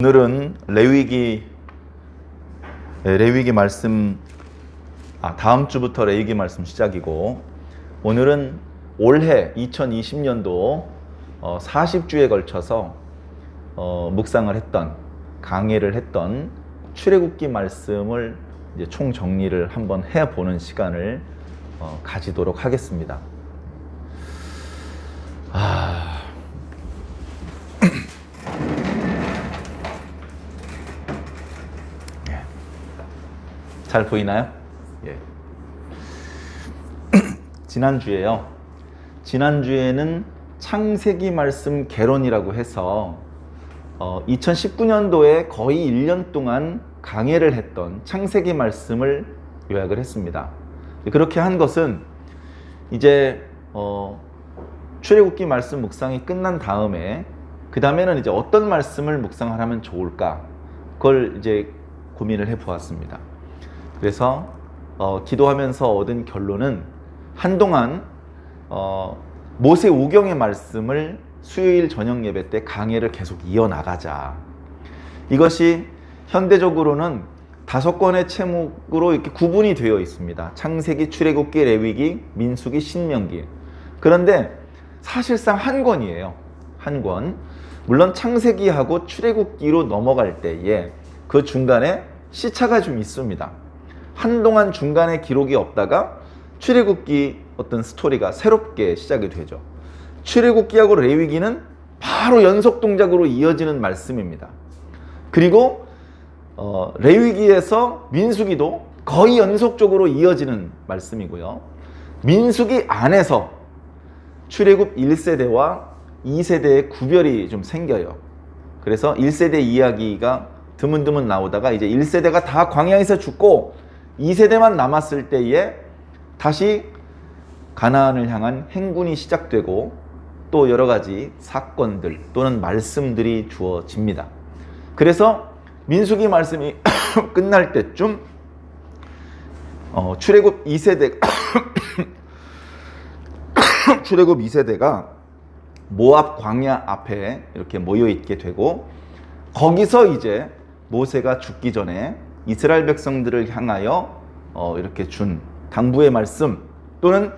오늘은 레위기 말씀, 다음 주부터 레위기 말씀 시작이고, 오늘은 올해 2020년도 40주에 걸쳐서 묵상을 했던, 강해를 했던 출애굽기 말씀을 이제 총 정리를 한번 해보는 시간을 가지도록 하겠습니다. 잘 보이나요? 예. 지난주에는 창세기 말씀 개론이라고 해서 2019년도에 거의 1년 동안 강해를 했던 창세기 말씀을 요약을 했습니다. 그렇게 한 것은 이제 출애굽기 말씀 묵상이 끝난 다음에 그 다음에는 이제 어떤 말씀을 묵상을 하면 좋을까, 그걸 이제 고민을 해 보았습니다. 그래서 기도하면서 얻은 결론은 한동안 모세오경의 말씀을 수요일 저녁 예배 때 강해를 계속 이어나가자. 이것이 현대적으로는 5권의 제목으로 이렇게 구분이 되어 있습니다. 창세기, 출애굽기, 레위기, 민수기, 신명기. 그런데 사실상 한 권이에요. 한 권. 물론 창세기하고 출애굽기로 넘어갈 때에 그 중간에 시차가 좀 있습니다. 한동안 중간에 기록이 없다가 출애굽기 어떤 스토리가 새롭게 시작이 되죠. 출애굽기하고 레위기는 바로 연속 동작으로 이어지는 말씀입니다. 그리고 레위기에서 민수기도 거의 연속적으로 이어지는 말씀이고요. 민수기 안에서 출애굽 1세대와 2세대의 구별이 좀 생겨요. 그래서 1세대 이야기가 드문드문 나오다가 이제 1세대가 다 광야에서 죽고 2세대만 남았을 때에 다시 가나안을 향한 행군이 시작되고 또 여러 가지 사건들 또는 말씀들이 주어집니다. 그래서 민수기 말씀이 끝날 때쯤 출애굽 2세대가 모압 광야 앞에 이렇게 모여 있게 되고, 거기서 이제 모세가 죽기 전에 이스라엘 백성들을 향하여 이렇게 준 당부의 말씀 또는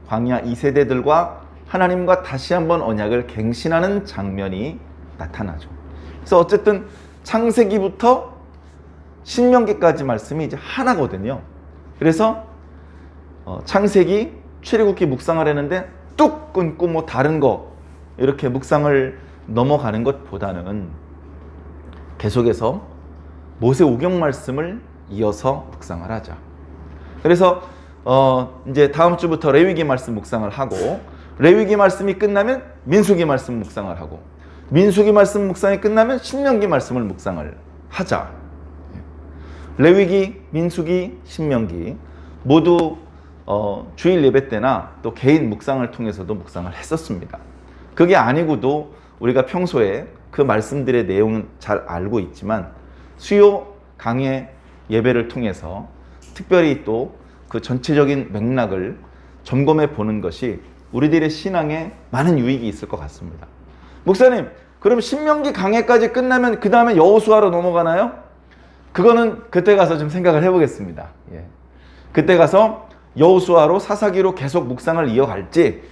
광야 2세대들과 하나님과 다시 한번 언약을 갱신하는 장면이 나타나죠. 그래서 어쨌든 창세기부터 신명기까지 말씀이 이제 하나거든요. 그래서 창세기, 출애굽기 묵상을 했는데 뚝 끊고 뭐 다른 거 이렇게 묵상을 넘어가는 것보다는 계속해서 모세오경 말씀을 이어서 묵상을 하자. 그래서 이제 다음 주부터 레위기 말씀 묵상을 하고, 레위기 말씀이 끝나면 민수기 말씀 묵상을 하고, 민수기 말씀 묵상이 끝나면 신명기 말씀을 묵상을 하자. 레위기, 민수기, 신명기 모두 주일 예배 때나 또 개인 묵상을 통해서도 묵상을 했었습니다. 그게 아니고도 우리가 평소에 그 말씀들의 내용은 잘 알고 있지만 수요 강해 예배를 통해서 특별히 또 그 전체적인 맥락을 점검해 보는 것이 우리들의 신앙에 많은 유익이 있을 것 같습니다. 목사님, 그럼 신명기 강해까지 끝나면 그 다음에 여호수아로 넘어가나요? 그거는 그때 가서 좀 생각을 해보겠습니다. 그때 가서 여호수아로 사사기로 계속 묵상을 이어갈지,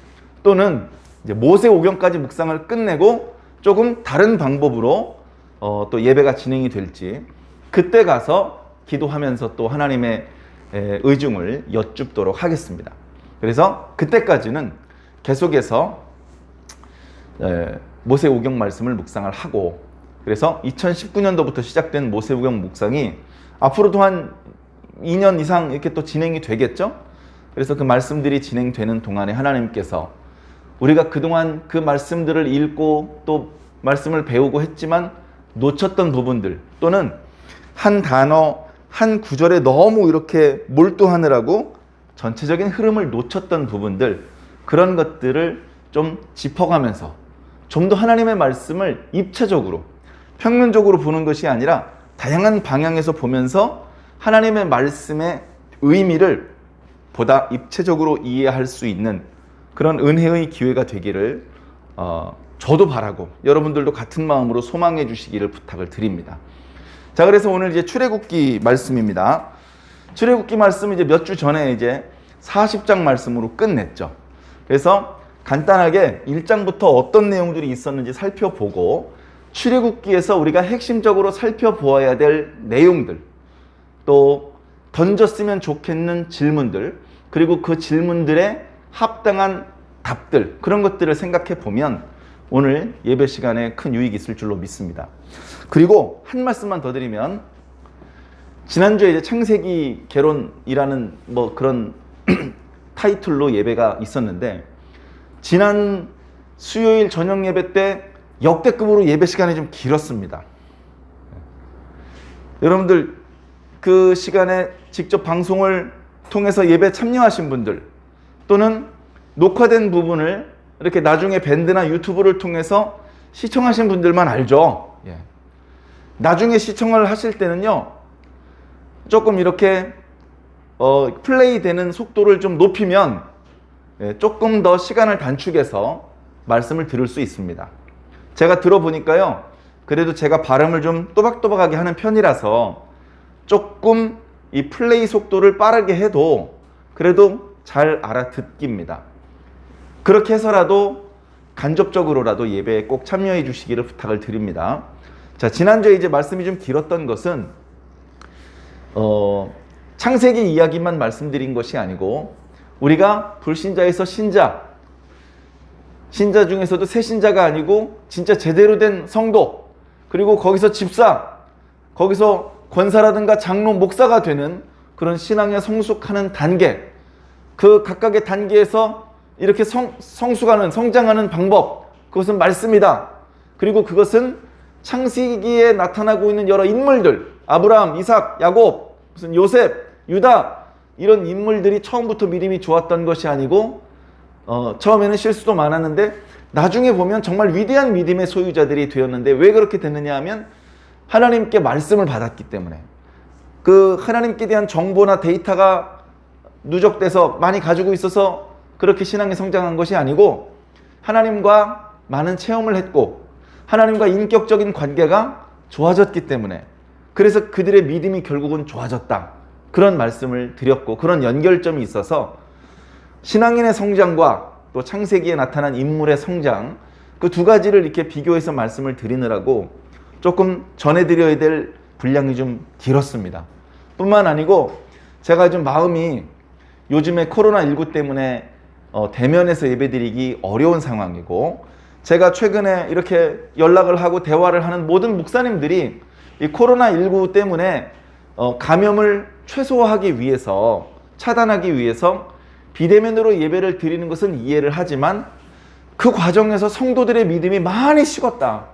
또는 이제 모세오경까지 묵상을 끝내고 조금 다른 방법으로 또 예배가 진행이 될지, 그때 가서 기도하면서 또 하나님의 의중을 여쭙도록 하겠습니다. 그래서 그때까지는 계속해서 모세오경 말씀을 묵상을 하고, 그래서 2019년도부터 시작된 모세오경 묵상이 앞으로도 한 2년 이상 이렇게 또 진행이 되겠죠? 그래서 그 말씀들이 진행되는 동안에 하나님께서 우리가 그동안 그 말씀들을 읽고 또 말씀을 배우고 했지만 놓쳤던 부분들, 또는 한 단어, 한 구절에 너무 이렇게 몰두하느라고 전체적인 흐름을 놓쳤던 부분들, 그런 것들을 좀 짚어가면서 좀 더 하나님의 말씀을 입체적으로, 평면적으로 보는 것이 아니라 다양한 방향에서 보면서 하나님의 말씀의 의미를 보다 입체적으로 이해할 수 있는 그런 은혜의 기회가 되기를 저도 바라고 여러분들도 같은 마음으로 소망해 주시기를 부탁을 드립니다. 자, 그래서 오늘 이제 출애굽기 말씀입니다. 출애굽기 말씀 이제 몇 주 전에 이제 40장 말씀으로 끝냈죠. 그래서 간단하게 1장부터 어떤 내용들이 있었는지 살펴보고 출애굽기에서 우리가 핵심적으로 살펴보아야 될 내용들, 또 던졌으면 좋겠는 질문들, 그리고 그 질문들에 합당한 답들, 그런 것들을 생각해 보면 오늘 예배 시간에 큰 유익이 있을 줄로 믿습니다. 그리고 한 말씀만 더 드리면, 지난주에 이제 창세기 개론이라는 뭐 그런 타이틀로 예배가 있었는데, 지난 수요일 저녁 예배 때 역대급으로 예배 시간이 좀 길었습니다. 여러분들 그 시간에 직접 방송을 통해서 예배 참여하신 분들, 또는 녹화된 부분을 이렇게 나중에 밴드나 유튜브를 통해서 시청하신 분들만 알죠. 예. 나중에 시청을 하실 때는요, 조금 이렇게 플레이 되는 속도를 좀 높이면 조금 더 시간을 단축해서 말씀을 들을 수 있습니다. 제가 들어보니까요, 그래도 제가 발음을 좀 또박또박하게 하는 편이라서 조금 이 플레이 속도를 빠르게 해도 그래도 잘 알아듣깁니다. 그렇게 해서라도 간접적으로라도 예배에 꼭 참여해 주시기를 부탁을 드립니다. 자, 지난주에 이제 말씀이 좀 길었던 것은 창세기 이야기만 말씀드린 것이 아니고, 우리가 불신자에서 신자 중에서도 새 신자가 아니고 진짜 제대로 된 성도, 그리고 거기서 집사, 거기서 권사라든가 장로, 목사가 되는 그런 신앙에 성숙하는 단계, 그 각각의 단계에서 이렇게 성숙하는, 성장하는 방법, 그것은 말씀이다. 그리고 그것은 창세기에 나타나고 있는 여러 인물들, 아브라함, 이삭, 야곱, 무슨 요셉, 유다, 이런 인물들이 처음부터 믿음이 좋았던 것이 아니고 처음에는 실수도 많았는데 나중에 보면 정말 위대한 믿음의 소유자들이 되었는데, 왜 그렇게 됐느냐 하면 하나님께 말씀을 받았기 때문에, 그 하나님께 대한 정보나 데이터가 누적돼서 많이 가지고 있어서 그렇게 신앙이 성장한 것이 아니고, 하나님과 많은 체험을 했고 하나님과 인격적인 관계가 좋아졌기 때문에, 그래서 그들의 믿음이 결국은 좋아졌다, 그런 말씀을 드렸고, 그런 연결점이 있어서 신앙인의 성장과 또 창세기에 나타난 인물의 성장, 그 두 가지를 이렇게 비교해서 말씀을 드리느라고 조금 전해드려야 될 분량이 좀 길었습니다. 뿐만 아니고 제가 좀 마음이 요즘에 코로나19 때문에 대면에서 예배드리기 어려운 상황이고, 제가 최근에 이렇게 연락을 하고 대화를 하는 모든 목사님들이 이 코로나19 때문에 감염을 최소화하기 위해서, 차단하기 위해서 비대면으로 예배를 드리는 것은 이해를 하지만, 그 과정에서 성도들의 믿음이 많이 식었다,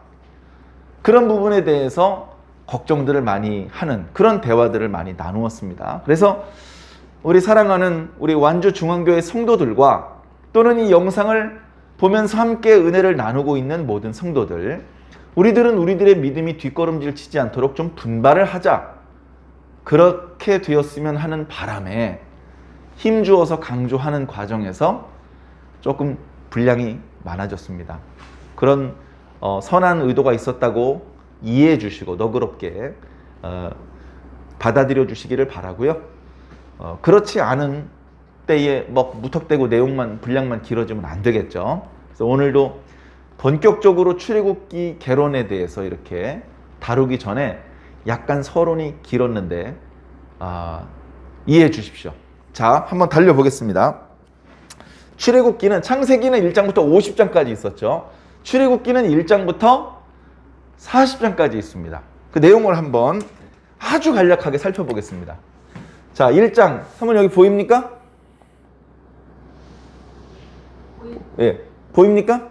그런 부분에 대해서 걱정들을 많이 하는 그런 대화들을 많이 나누었습니다. 그래서 우리 사랑하는 우리 완주중앙교회 성도들과, 또는 이 영상을 보면서 함께 은혜를 나누고 있는 모든 성도들, 우리들은 우리들의 믿음이 뒷걸음질 치지 않도록 좀 분발을 하자, 그렇게 되었으면 하는 바람에 힘주어서 강조하는 과정에서 조금 분량이 많아졌습니다. 그런 선한 의도가 있었다고 이해해 주시고 너그럽게 받아들여 주시기를 바라고요. 그렇지 않은 때에 뭐 무턱대고 분량만 길어지면 안 되겠죠. 그래서 오늘도 본격적으로 출애굽기 개론에 대해서 이렇게 다루기 전에 약간 서론이 길었는데 이해해 주십시오. 자, 한번 달려보겠습니다. 출애굽기는, 창세기는 1장부터 50장까지 있었죠. 출애굽기는 1장부터 40장까지 있습니다. 그 내용을 한번 아주 간략하게 살펴보겠습니다. 자, 1장, 한번 여기 보입니까? 예, 보입니까?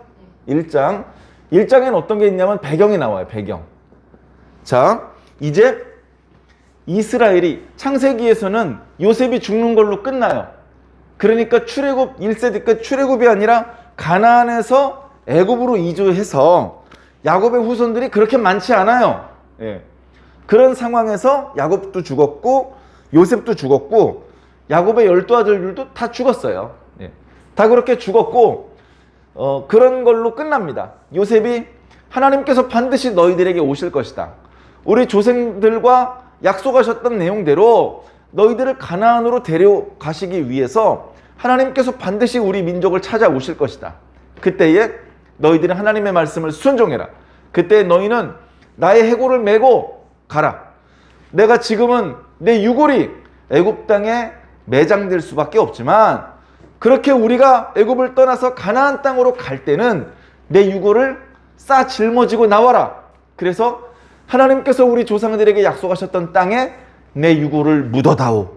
1장. 1장에는 어떤 게 있냐면 배경이 나와요, 배경. 자, 이제 이스라엘이, 창세기에서는 요셉이 죽는 걸로 끝나요. 그러니까 출애굽 1세기 끝, 출애굽이 아니라 가나안에서 애굽으로 이주해서 야곱의 후손들이 그렇게 많지 않아요. 예. 그런 상황에서 야곱도 죽었고 요셉도 죽었고 야곱의 12아들들도 다 죽었어요. 예. 다 그렇게 죽었고, 그런 걸로 끝납니다. 요셉이 하나님께서 반드시 너희들에게 오실 것이다. 우리 조상들과 약속하셨던 내용대로 너희들을 가나안으로 데려가시기 위해서 하나님께서 반드시 우리 민족을 찾아오실 것이다. 그때에 너희들은 하나님의 말씀을 순종해라. 그때 너희는 나의 해골을 메고 가라. 내가 지금은 내 유골이 애굽 땅에 매장될 수밖에 없지만 그렇게 우리가 애굽을 떠나서 가나안 땅으로 갈 때는 내 유골을 싸 짊어지고 나와라. 그래서 하나님께서 우리 조상들에게 약속하셨던 땅에 내 유골을 묻어다오.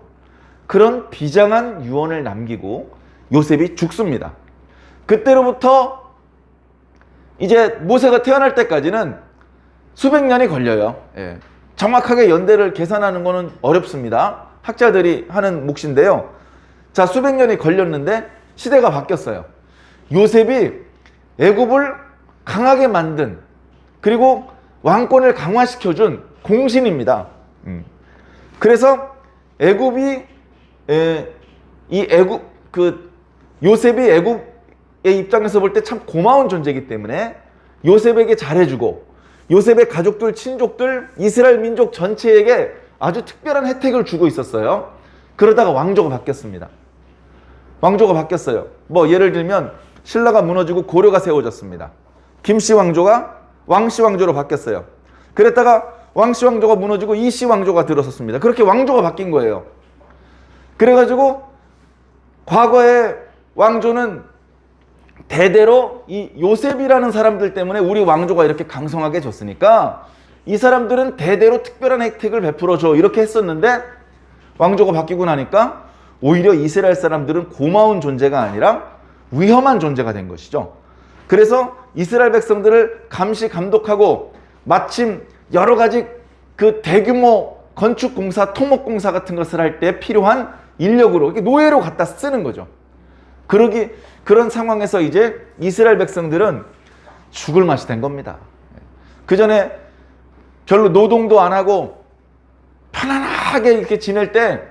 그런 비장한 유언을 남기고 요셉이 죽습니다. 그때로부터 이제 모세가 태어날 때까지는 수백 년이 걸려요. 예. 정확하게 연대를 계산하는 것은 어렵습니다. 학자들이 하는 몫인데요. 자, 수백 년이 걸렸는데 시대가 바뀌었어요. 요셉이 애굽을 강하게 만든, 그리고 왕권을 강화시켜준 공신입니다. 그래서 애굽이 요셉이 애굽의 입장에서 볼 때 참 고마운 존재이기 때문에 요셉에게 잘해주고 요셉의 가족들, 친족들, 이스라엘 민족 전체에게 아주 특별한 혜택을 주고 있었어요. 그러다가 왕조가 바뀌었습니다. 왕조가 바뀌었어요. 뭐 예를 들면 신라가 무너지고 고려가 세워졌습니다. 김씨 왕조가 왕씨 왕조로 바뀌었어요. 그랬다가 왕씨 왕조가 무너지고 이씨 왕조가 들어섰습니다. 그렇게 왕조가 바뀐 거예요. 그래가지고 과거의 왕조는 대대로 이 요셉이라는 사람들 때문에 우리 왕조가 이렇게 강성하게 졌으니까 이 사람들은 대대로 특별한 혜택을 베풀어줘 이렇게 했었는데 왕조가 바뀌고 나니까 오히려 이스라엘 사람들은 고마운 존재가 아니라 위험한 존재가 된 것이죠. 그래서 이스라엘 백성들을 감시 감독하고 마침 여러 가지 그 대규모 건축공사, 토목공사 같은 것을 할 때 필요한 인력으로 이렇게 노예로 갖다 쓰는 거죠. 그런 상황에서 이제 이스라엘 백성들은 죽을 맛이 된 겁니다. 그 전에 별로 노동도 안 하고 편안하게 이렇게 지낼 때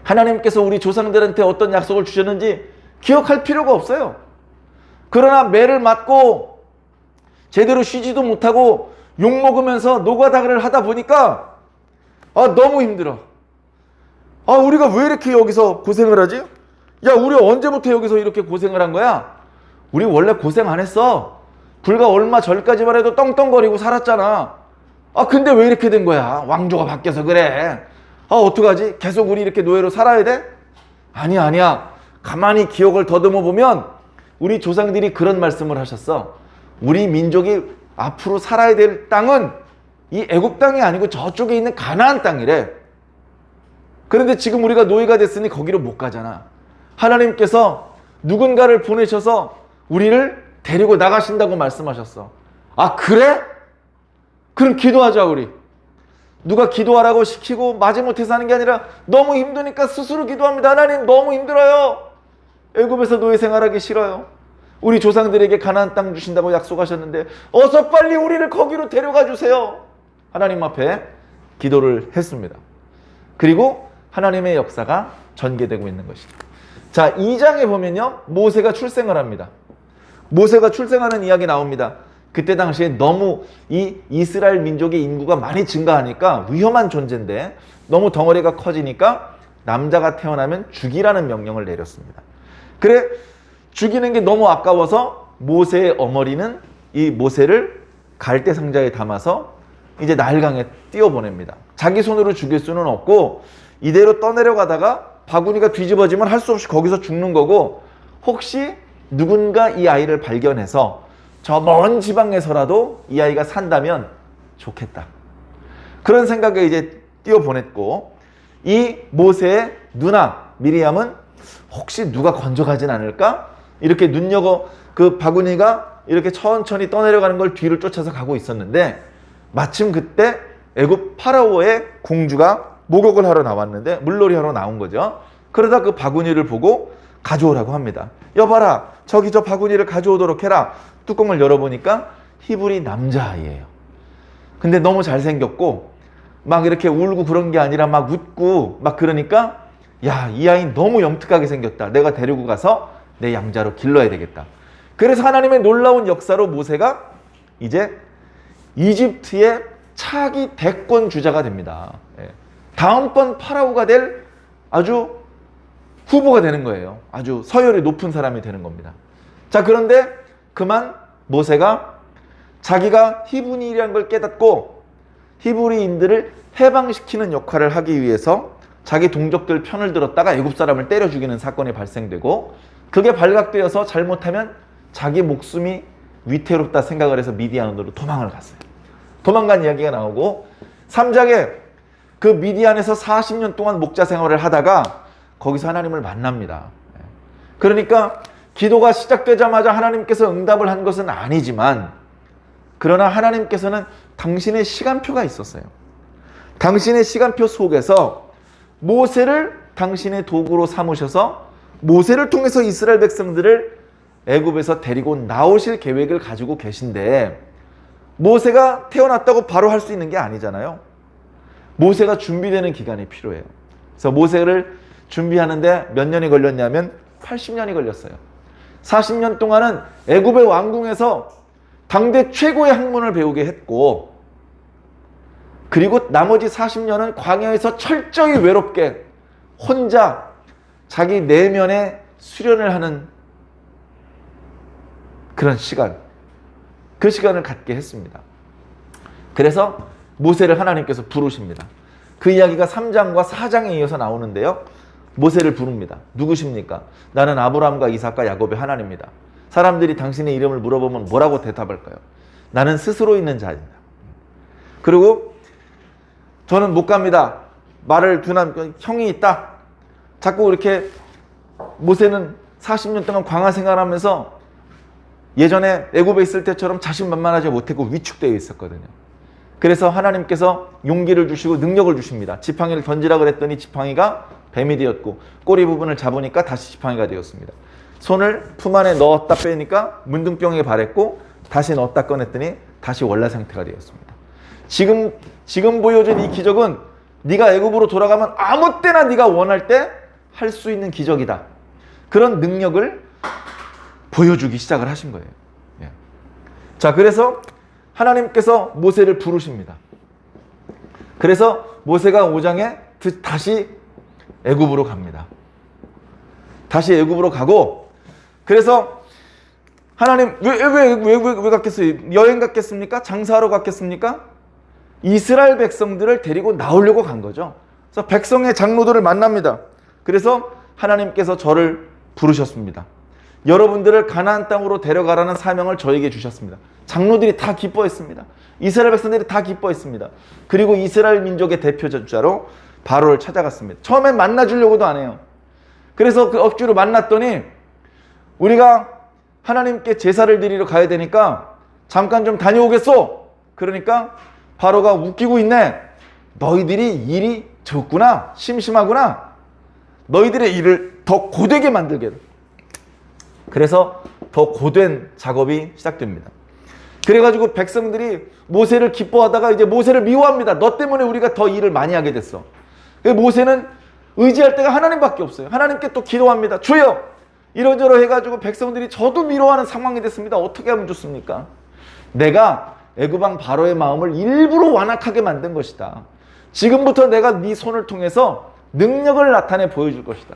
하나님께서 우리 조상들한테 어떤 약속을 주셨는지 기억할 필요가 없어요. 그러나 매를 맞고 제대로 쉬지도 못하고 욕먹으면서 노가다를 하다 보니까 너무 힘들어. 우리가 왜 이렇게 여기서 고생을 하지? 야, 우리 언제부터 여기서 이렇게 고생을 한 거야? 우리 원래 고생 안 했어. 불과 얼마 전까지만 해도 떵떵거리고 살았잖아. 근데 왜 이렇게 된 거야? 왕조가 바뀌어서 그래. 어떡하지? 계속 우리 이렇게 노예로 살아야 돼? 아니야. 가만히 기억을 더듬어 보면 우리 조상들이 그런 말씀을 하셨어. 우리 민족이 앞으로 살아야 될 땅은 이 애굽 땅이 아니고 저쪽에 있는 가나안 땅이래. 그런데 지금 우리가 노예가 됐으니 거기로 못 가잖아. 하나님께서 누군가를 보내셔서 우리를 데리고 나가신다고 말씀하셨어. 그래? 그럼 기도하자 우리. 누가 기도하라고 시키고 마지못해서 하는 게 아니라 너무 힘드니까 스스로 기도합니다. 하나님 너무 힘들어요. 애굽에서 노예 생활하기 싫어요. 우리 조상들에게 가나안 땅 주신다고 약속하셨는데 어서 빨리 우리를 거기로 데려가 주세요. 하나님 앞에 기도를 했습니다. 그리고 하나님의 역사가 전개되고 있는 것이죠. 자, 2장에 보면요, 모세가 출생을 합니다. 모세가 출생하는 이야기 나옵니다. 그때 당시에 너무 이 이스라엘 민족의 인구가 많이 증가하니까 위험한 존재인데 너무 덩어리가 커지니까 남자가 태어나면 죽이라는 명령을 내렸습니다. 그래, 죽이는 게 너무 아까워서 모세의 어머니는 이 모세를 갈대 상자에 담아서 이제 나일강에 띄워보냅니다. 자기 손으로 죽일 수는 없고 이대로 떠내려가다가 바구니가 뒤집어지면 할 수 없이 거기서 죽는 거고, 혹시 누군가 이 아이를 발견해서 저 먼 지방에서라도 이 아이가 산다면 좋겠다. 그런 생각에 이제 띄워보냈고, 이 모세의 누나 미리암은 혹시 누가 건져가진 않을까? 이렇게 눈여겨 그 바구니가 이렇게 천천히 떠내려가는 걸 뒤를 쫓아서 가고 있었는데, 마침 그때 애굽 파라오의 공주가 목욕을 하러 나왔는데 물놀이 하러 나온 거죠. 그러다 그 바구니를 보고 가져오라고 합니다. 여봐라, 저기 저 바구니를 가져오도록 해라. 뚜껑을 열어보니까 히브리 남자아이예요. 근데 너무 잘생겼고 막 이렇게 울고 그런 게 아니라 막 웃고 막 그러니까, 야, 이 아이 너무 영특하게 생겼다. 내가 데리고 가서 내 양자로 길러야 되겠다. 그래서 하나님의 놀라운 역사로 모세가 이제 이집트의 차기 대권 주자가 됩니다. 다음번 파라오가 될 아주 후보가 되는 거예요. 아주 서열이 높은 사람이 되는 겁니다. 자, 그런데 그만 모세가 자기가 히브리인이라는 걸 깨닫고 히브리인들을 해방시키는 역할을 하기 위해서 자기 동족들 편을 들었다가 애굽 사람을 때려 죽이는 사건이 발생되고, 그게 발각되어서 잘못하면 자기 목숨이 위태롭다 생각을 해서 미디안으로 도망을 갔어요. 도망간 이야기가 나오고, 3장에 그 미디안에서 40년 동안 목자 생활을 하다가 거기서 하나님을 만납니다. 그러니까 기도가 시작되자마자 하나님께서 응답을 한 것은 아니지만, 그러나 하나님께서는 당신의 시간표가 있었어요. 당신의 시간표 속에서 모세를 당신의 도구로 삼으셔서 모세를 통해서 이스라엘 백성들을 애굽에서 데리고 나오실 계획을 가지고 계신데, 모세가 태어났다고 바로 할 수 있는 게 아니잖아요. 모세가 준비되는 기간이 필요해요. 그래서 모세를 준비하는데 몇 년이 걸렸냐면 80년이 걸렸어요. 40년 동안은 애굽의 왕궁에서 당대 최고의 학문을 배우게 했고, 그리고 나머지 40년은 광야에서 철저히 외롭게 혼자 자기 내면에 수련을 하는 그런 시간, 그 시간을 갖게 했습니다. 그래서 모세를 하나님께서 부르십니다. 그 이야기가 3장과 4장에 이어서 나오는데요. 모세를 부릅니다. 누구십니까? 나는 아브라함과 이삭과 야곱의 하나님입니다. 사람들이 당신의 이름을 물어보면 뭐라고 대답할까요? 나는 스스로 있는 자입니다. 그리고 저는 못 갑니다. 말을 둔한 형이 있다. 자꾸 이렇게 모세는 40년 동안 광야 생활하면서 예전에 애굽에 있을 때처럼 자신만만하지 못했고 위축되어 있었거든요. 그래서 하나님께서 용기를 주시고 능력을 주십니다. 지팡이를 던지라 그랬더니 지팡이가 뱀이 되었고, 꼬리 부분을 잡으니까 다시 지팡이가 되었습니다. 손을 품 안에 넣었다 빼니까 문둥병에 발했고, 다시 넣었다 꺼냈더니 다시 원래 상태가 되었습니다. 지금 보여준 이 기적은 네가 애굽으로 돌아가면 아무 때나 네가 원할 때 할 수 있는 기적이다. 그런 능력을 보여주기 시작을 하신 거예요. 자, 그래서 하나님께서 모세를 부르십니다. 그래서 모세가 5장에 다시 애굽으로 갑니다. 다시 애굽으로 가고, 그래서 하나님 왜 갔겠어요? 여행 갔겠습니까? 장사하러 갔겠습니까? 이스라엘 백성들을 데리고 나오려고 간 거죠. 그래서 백성의 장로들을 만납니다. 그래서 하나님께서 저를 부르셨습니다. 여러분들을 가나안 땅으로 데려가라는 사명을 저에게 주셨습니다. 장로들이 다 기뻐했습니다. 이스라엘 백성들이 다 기뻐했습니다. 그리고 이스라엘 민족의 대표자로 바로를 찾아갔습니다. 처음엔 만나주려고도 안 해요. 그래서 그 억지로 만났더니 우리가 하나님께 제사를 드리러 가야 되니까 잠깐 좀 다녀오겠소. 그러니까 바로가 웃기고 있네. 너희들이 일이 적구나. 심심하구나. 너희들의 일을 더 고되게 만들게. 그래서 더 고된 작업이 시작됩니다. 그래가지고 백성들이 모세를 기뻐하다가 이제 모세를 미워합니다. 너 때문에 우리가 더 일을 많이 하게 됐어. 모세는 의지할 데가 하나님밖에 없어요. 하나님께 또 기도합니다. 주여, 이러저러 해가지고 백성들이 저도 미워하는 상황이 됐습니다. 어떻게 하면 좋습니까? 내가 애굽왕 바로의 마음을 일부러 완악하게 만든 것이다. 지금부터 내가 네 손을 통해서 능력을 나타내 보여줄 것이다.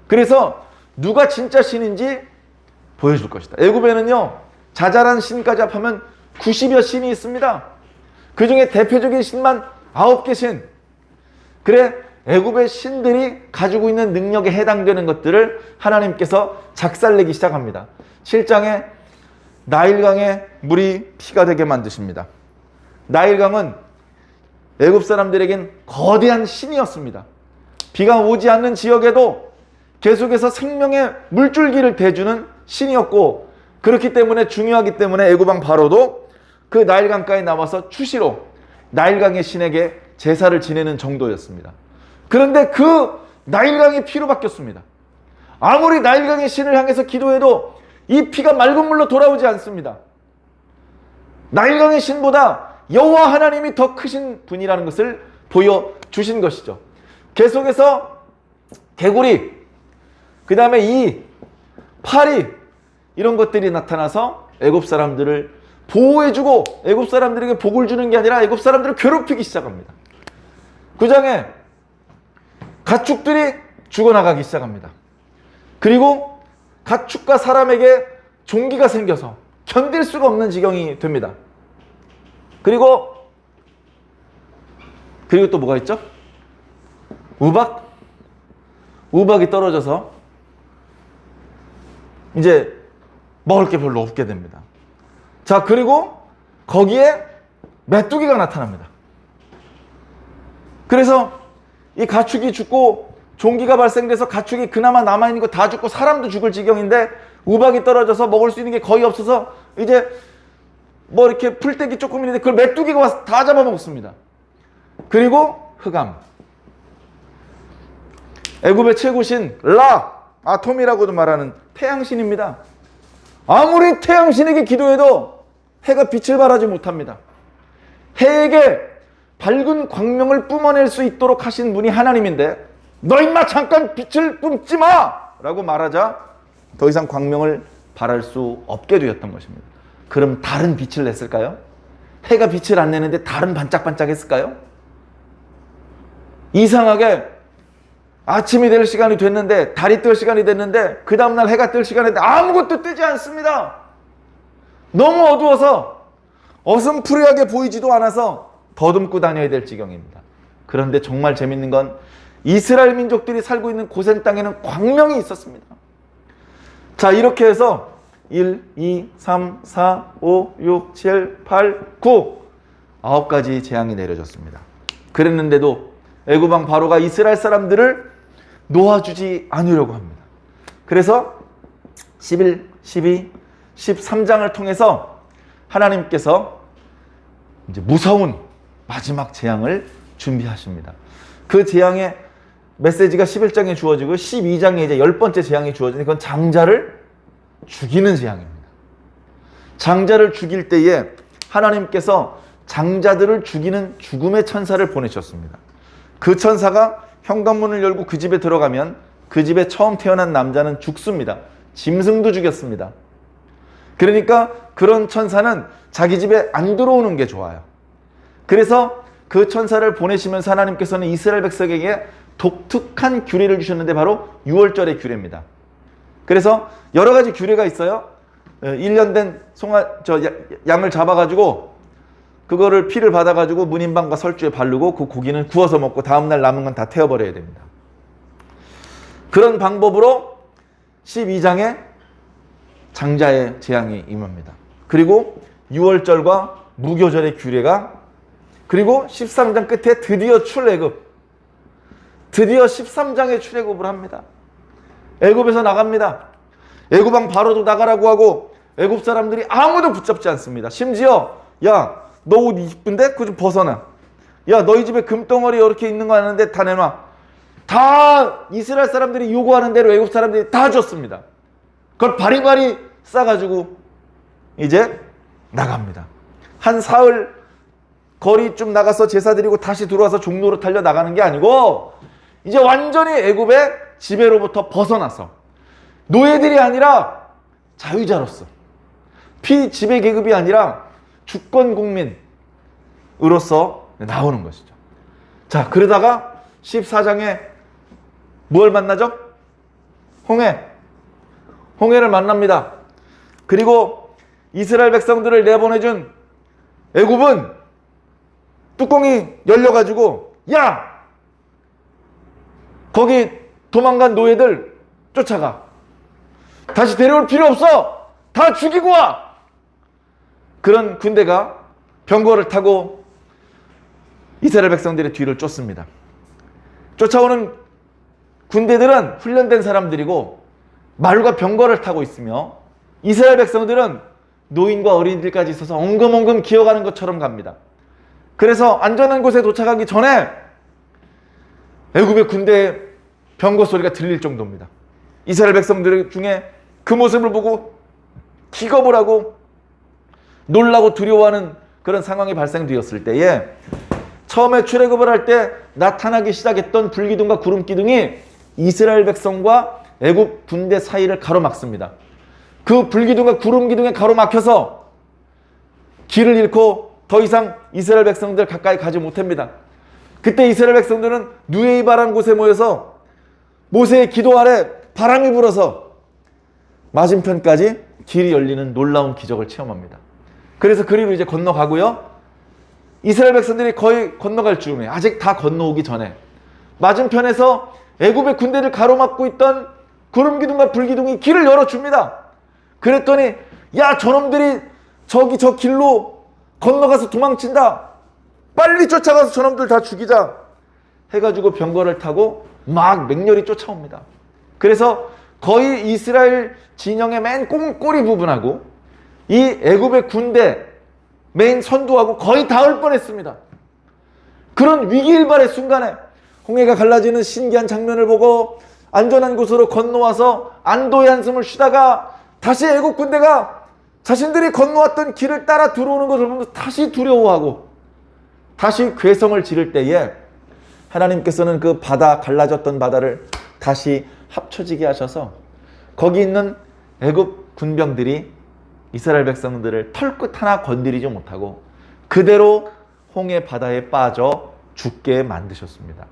그래서 누가 진짜 신인지 보여줄 것이다. 애굽에는요, 자잘한 신까지 합하면 90여 신이 있습니다. 그 중에 대표적인 신만 9개 신. 그래, 애굽의 신들이 가지고 있는 능력에 해당되는 것들을 하나님께서 작살내기 시작합니다. 7장에 나일강의 물이 피가 되게 만드십니다. 나일강은 애굽 사람들에겐 거대한 신이었습니다. 비가 오지 않는 지역에도 계속해서 생명의 물줄기를 대주는 신이었고, 그렇기 때문에 중요하기 때문에 애굽왕 바로도 그 나일강가에 나와서 추시로 나일강의 신에게 제사를 지내는 정도였습니다. 그런데 그 나일강이 피로 바뀌었습니다. 아무리 나일강의 신을 향해서 기도해도 이 피가 맑은 물로 돌아오지 않습니다. 나일강의 신보다 여호와 하나님이 더 크신 분이라는 것을 보여주신 것이죠. 계속해서 개구리, 그 다음에 이 파리 이런 것들이 나타나서 애굽 사람들을 보호해주고 애굽 사람들에게 복을 주는 게 아니라 애굽 사람들을 괴롭히기 시작합니다. 9장에 가축들이 죽어나가기 시작합니다. 그리고 가축과 사람에게 종기가 생겨서 견딜 수가 없는 지경이 됩니다. 그리고 또 뭐가 있죠? 우박이 떨어져서 이제 먹을 게 별로 없게 됩니다. 자, 그리고 거기에 메뚜기가 나타납니다. 그래서 이 가축이 죽고 종기가 발생돼서 가축이 그나마 남아있는 거 다 죽고 사람도 죽을 지경인데 우박이 떨어져서 먹을 수 있는 게 거의 없어서 이제 뭐 이렇게 풀떼기 조금 있는데 그걸 메뚜기가 와서 다 잡아먹습니다. 그리고 흑암. 애굽의 최고신 아톰이라고도 말하는 태양신입니다. 아무리 태양신에게 기도해도 해가 빛을 발하지 못합니다. 해에게 밝은 광명을 뿜어낼 수 있도록 하신 분이 하나님인데 너 임마 잠깐 빛을 뿜지 마! 라고 말하자 더 이상 광명을 발할 수 없게 되었던 것입니다. 그럼 다른 빛을 냈을까요? 해가 빛을 안 내는데 다른 반짝반짝했을까요? 이상하게 아침이 될 시간이 됐는데 달이 뜰 시간이 됐는데 그 다음날 해가 뜰 시간이 됐는데 아무것도 뜨지 않습니다. 너무 어두워서 어슴푸레하게 보이지도 않아서 더듬고 다녀야 될 지경입니다. 그런데 정말 재밌는 건 이스라엘 민족들이 살고 있는 고센 땅에는 광명이 있었습니다. 자, 이렇게 해서 1, 2, 3, 4, 5, 6, 7, 8, 9 9가지 재앙이 내려졌습니다. 그랬는데도 애굽 왕 바로가 이스라엘 사람들을 놓아주지 않으려고 합니다. 그래서 11, 12, 13장을 통해서 하나님께서 이제 무서운 마지막 재앙을 준비하십니다. 그 재앙의 메시지가 11장에 주어지고 12장에 이제 10번째 재앙이 주어지는데 그건 장자를 죽이는 재앙입니다. 장자를 죽일 때에 하나님께서 장자들을 죽이는 죽음의 천사를 보내셨습니다. 그 천사가 현관문을 열고 그 집에 들어가면 그 집에 처음 태어난 남자는 죽습니다. 짐승도 죽였습니다. 그러니까 그런 천사는 자기 집에 안 들어오는 게 좋아요. 그래서 그 천사를 보내시면서 하나님께서는 이스라엘 백성에게 독특한 규례를 주셨는데 바로 6월절의 규례입니다. 그래서 여러 가지 규례가 있어요. 1년 된 양을 잡아가지고 그거를 피를 받아가지고 문인방과 설주에 바르고 그 고기는 구워서 먹고 다음날 남은 건 다 태워버려야 됩니다. 그런 방법으로 12장에 장자의 재앙이 임합니다. 그리고 6월절과 무교절의 규례가 그리고 13장 끝에 드디어 출애굽. 드디어 13장에 출애굽을 합니다. 애굽에서 나갑니다. 애굽 왕 바로도 나가라고 하고 애굽 사람들이 아무도 붙잡지 않습니다. 심지어 야, 너 옷 이쁜데? 그거 좀 벗어놔. 야, 너희 집에 금덩어리 이렇게 있는 거 아는데 다 내놔. 다 이스라엘 사람들이 요구하는 대로 애굽 사람들이 다 줬습니다. 그걸 바리바리 싸가지고 이제 나갑니다. 한 사흘 거리 좀 나가서 제사 드리고 다시 들어와서 종로로 달려 나가는 게 아니고 이제 완전히 애굽의 지배로부터 벗어나서 노예들이 아니라 자유자로서 피지배 계급이 아니라 주권 국민으로서 나오는 것이죠. 자, 그러다가 14장에 뭘 만나죠? 홍해를 만납니다. 그리고 이스라엘 백성들을 내보내준 애굽은 뚜껑이 열려가지고 야! 거기 도망간 노예들 쫓아가. 다시 데려올 필요 없어. 다 죽이고 와. 그런 군대가 병거를 타고 이스라엘 백성들의 뒤를 쫓습니다. 쫓아오는 군대들은 훈련된 사람들이고 말과 병거를 타고 있으며 이스라엘 백성들은 노인과 어린이들까지 있어서 엉금엉금 기어가는 것처럼 갑니다. 그래서 안전한 곳에 도착하기 전에 애굽의 군대의 병거 소리가 들릴 정도입니다. 이스라엘 백성들 중에 그 모습을 보고 기겁을 하고 놀라고 두려워하는 그런 상황이 발생되었을 때에 처음에 출애굽을 할 때 나타나기 시작했던 불기둥과 구름기둥이 이스라엘 백성과 애굽 군대 사이를 가로막습니다. 그 불기둥과 구름 기둥에 가로막혀서 길을 잃고 더 이상 이스라엘 백성들 가까이 가지 못합니다. 그때 이스라엘 백성들은 누에이바라는 곳에 모여서 모세의 기도 아래 바람이 불어서 맞은편까지 길이 열리는 놀라운 기적을 체험합니다. 그래서 그리로 이제 건너가고요. 이스라엘 백성들이 거의 건너갈 즈음에, 아직 다 건너오기 전에 맞은편에서 애굽의 군대를 가로막고 있던 구름기둥과 불기둥이 길을 열어줍니다. 그랬더니 야, 저놈들이 저기 저 길로 건너가서 도망친다. 빨리 쫓아가서 저놈들 다 죽이자 해가지고 병거를 타고 막 맹렬히 쫓아옵니다. 그래서 거의 이스라엘 진영의 맨 꼬리 부분하고 이 애굽의 군대 메인 선두하고 거의 닿을 뻔했습니다. 그런 위기일발의 순간에 홍해가 갈라지는 신기한 장면을 보고 안전한 곳으로 건너와서 안도의 한숨을 쉬다가 다시 애국 군대가 자신들이 건너왔던 길을 따라 들어오는 것을 보면서 다시 두려워하고 다시 괴성을 지를 때에 하나님께서는 그 바다, 갈라졌던 바다를 다시 합쳐지게 하셔서 거기 있는 애국 군병들이 이스라엘 백성들을 털끝 하나 건드리지 못하고 그대로 홍해 바다에 빠져 죽게 만드셨습니다.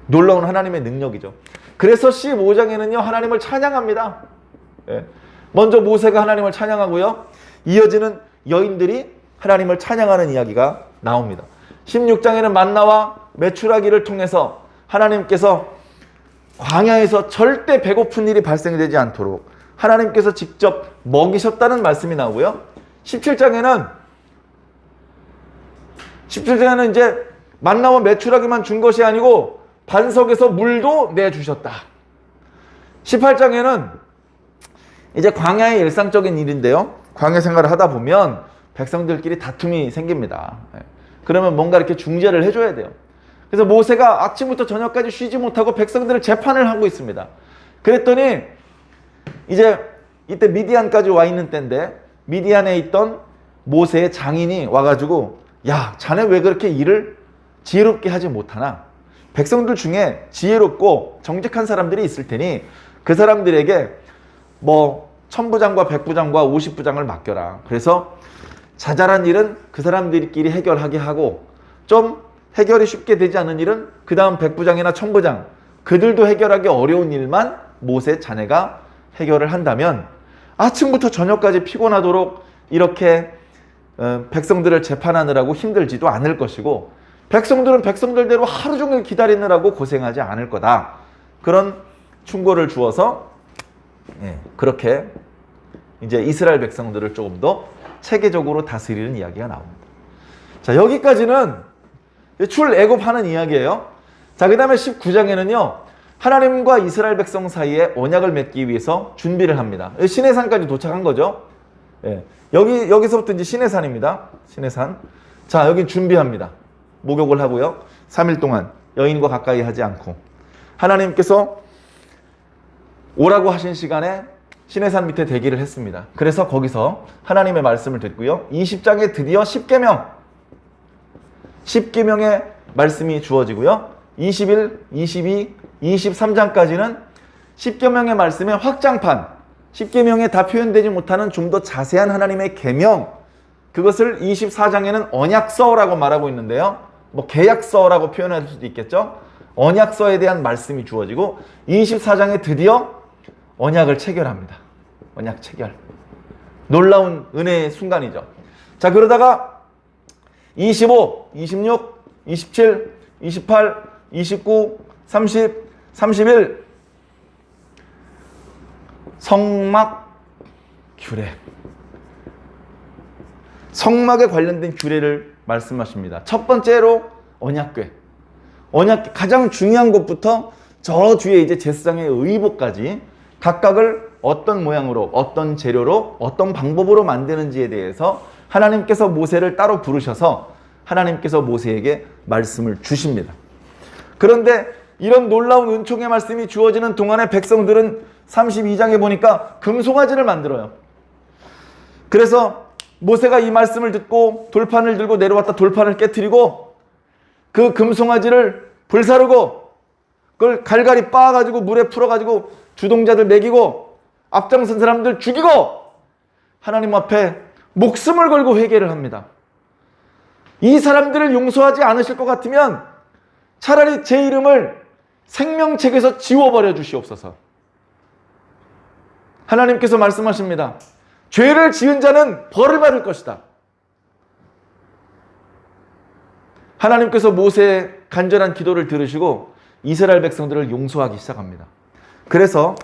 놀라운 하나님의 능력이죠. 그래서 15장에는요 하나님을 찬양합니다. 먼저 모세가 하나님을 찬양하고요, 이어지는 여인들이 하나님을 찬양하는 이야기가 나옵니다. 16장에는 만나와 메추라기를 통해서 하나님께서 광야에서 절대 배고픈 일이 발생되지 않도록 하나님께서 직접 먹이셨다는 말씀이 나오고요. 17장에는 이제 만나와 메추라기만 준 것이 아니고 반석에서 물도 내주셨다. 18장에는 이제 광야의 일상적인 일인데요, 광야 생활을 하다 보면 백성들끼리 다툼이 생깁니다. 그러면 뭔가 이렇게 중재를 해줘야 돼요. 그래서 모세가 아침부터 저녁까지 쉬지 못하고 백성들을 재판을 하고 있습니다. 그랬더니 이제 이때 미디안까지 와 있는 때인데 미디안에 있던 모세의 장인이 와가지고 야, 자네 왜 그렇게 일을 지혜롭게 하지 못하나? 백성들 중에 지혜롭고 정직한 사람들이 있을 테니 그 사람들에게 뭐 1000부장과 100부장과 50부장을 맡겨라. 그래서 자잘한 일은 그 사람들끼리 해결하게 하고 좀 해결이 쉽게 되지 않은 일은 그 다음 100부장이나 1000부장 그들도 해결하기 어려운 일만 모세 자네가 해결을 한다면 아침부터 저녁까지 피곤하도록 이렇게 백성들을 재판하느라고 힘들지도 않을 것이고 백성들은 백성들대로 하루 종일 기다리느라고 고생하지 않을 거다. 그런 충고를 주어서 그렇게 이제 이스라엘 백성들을 조금 더 체계적으로 다스리는 이야기가 나옵니다. 자, 여기까지는 출애굽하는 이야기예요. 자, 그 다음에 19장에는요 하나님과 이스라엘 백성 사이에 언약을 맺기 위해서 준비를 합니다. 시내산까지 도착한 거죠. 여기서부터 이제 시내산입니다. 시내산. 자, 여기 준비합니다. 목욕을 하고요. 3일 동안 여인과 가까이 하지 않고 하나님께서 오라고 하신 시간에 시내산 밑에 대기를 했습니다. 그래서 거기서 하나님의 말씀을 듣고요. 20장에 드디어 10계명의 말씀이 주어지고요. 21, 22, 23장까지는 10계명의 말씀의 확장판, 10계명에 다 표현되지 못하는 좀 더 자세한 하나님의 계명, 그것을 24장에는 언약서라고 말하고 있는데요. 뭐 계약서라고 표현할 수도 있겠죠. 언약서에 대한 말씀이 주어지고 24장에 드디어 언약을 체결합니다. 언약 체결. 놀라운 은혜의 순간이죠. 자, 그러다가 25, 26, 27, 28, 29, 30, 31 성막 규례. 성막에 관련된 규례를 말씀하십니다. 첫 번째로 언약궤. 언약궤 가장 중요한 것부터 저 뒤에 이제 제사장의 의복까지 각각을 어떤 모양으로, 어떤 재료로, 어떤 방법으로 만드는지에 대해서 하나님께서 모세를 따로 부르셔서 하나님께서 모세에게 말씀을 주십니다. 그런데 이런 놀라운 은총의 말씀이 주어지는 동안에 백성들은 32장에 보니까 금송아지를 만들어요. 그래서 모세가 이 말씀을 듣고 돌판을 들고 내려왔다 돌판을 깨트리고 그 금송아지를 불사르고 그걸 갈갈이 빻아가지고 물에 풀어가지고 주동자들 먹이고 앞장선 사람들 죽이고 하나님 앞에 목숨을 걸고 회개를 합니다. 이 사람들을 용서하지 않으실 것 같으면 차라리 제 이름을 생명책에서 지워버려 주시옵소서. 하나님께서 말씀하십니다. 죄를 지은 자는 벌을 받을 것이다. 하나님께서 모세의 간절한 기도를 들으시고 이스라엘 백성들을 용서하기 시작합니다. 그래서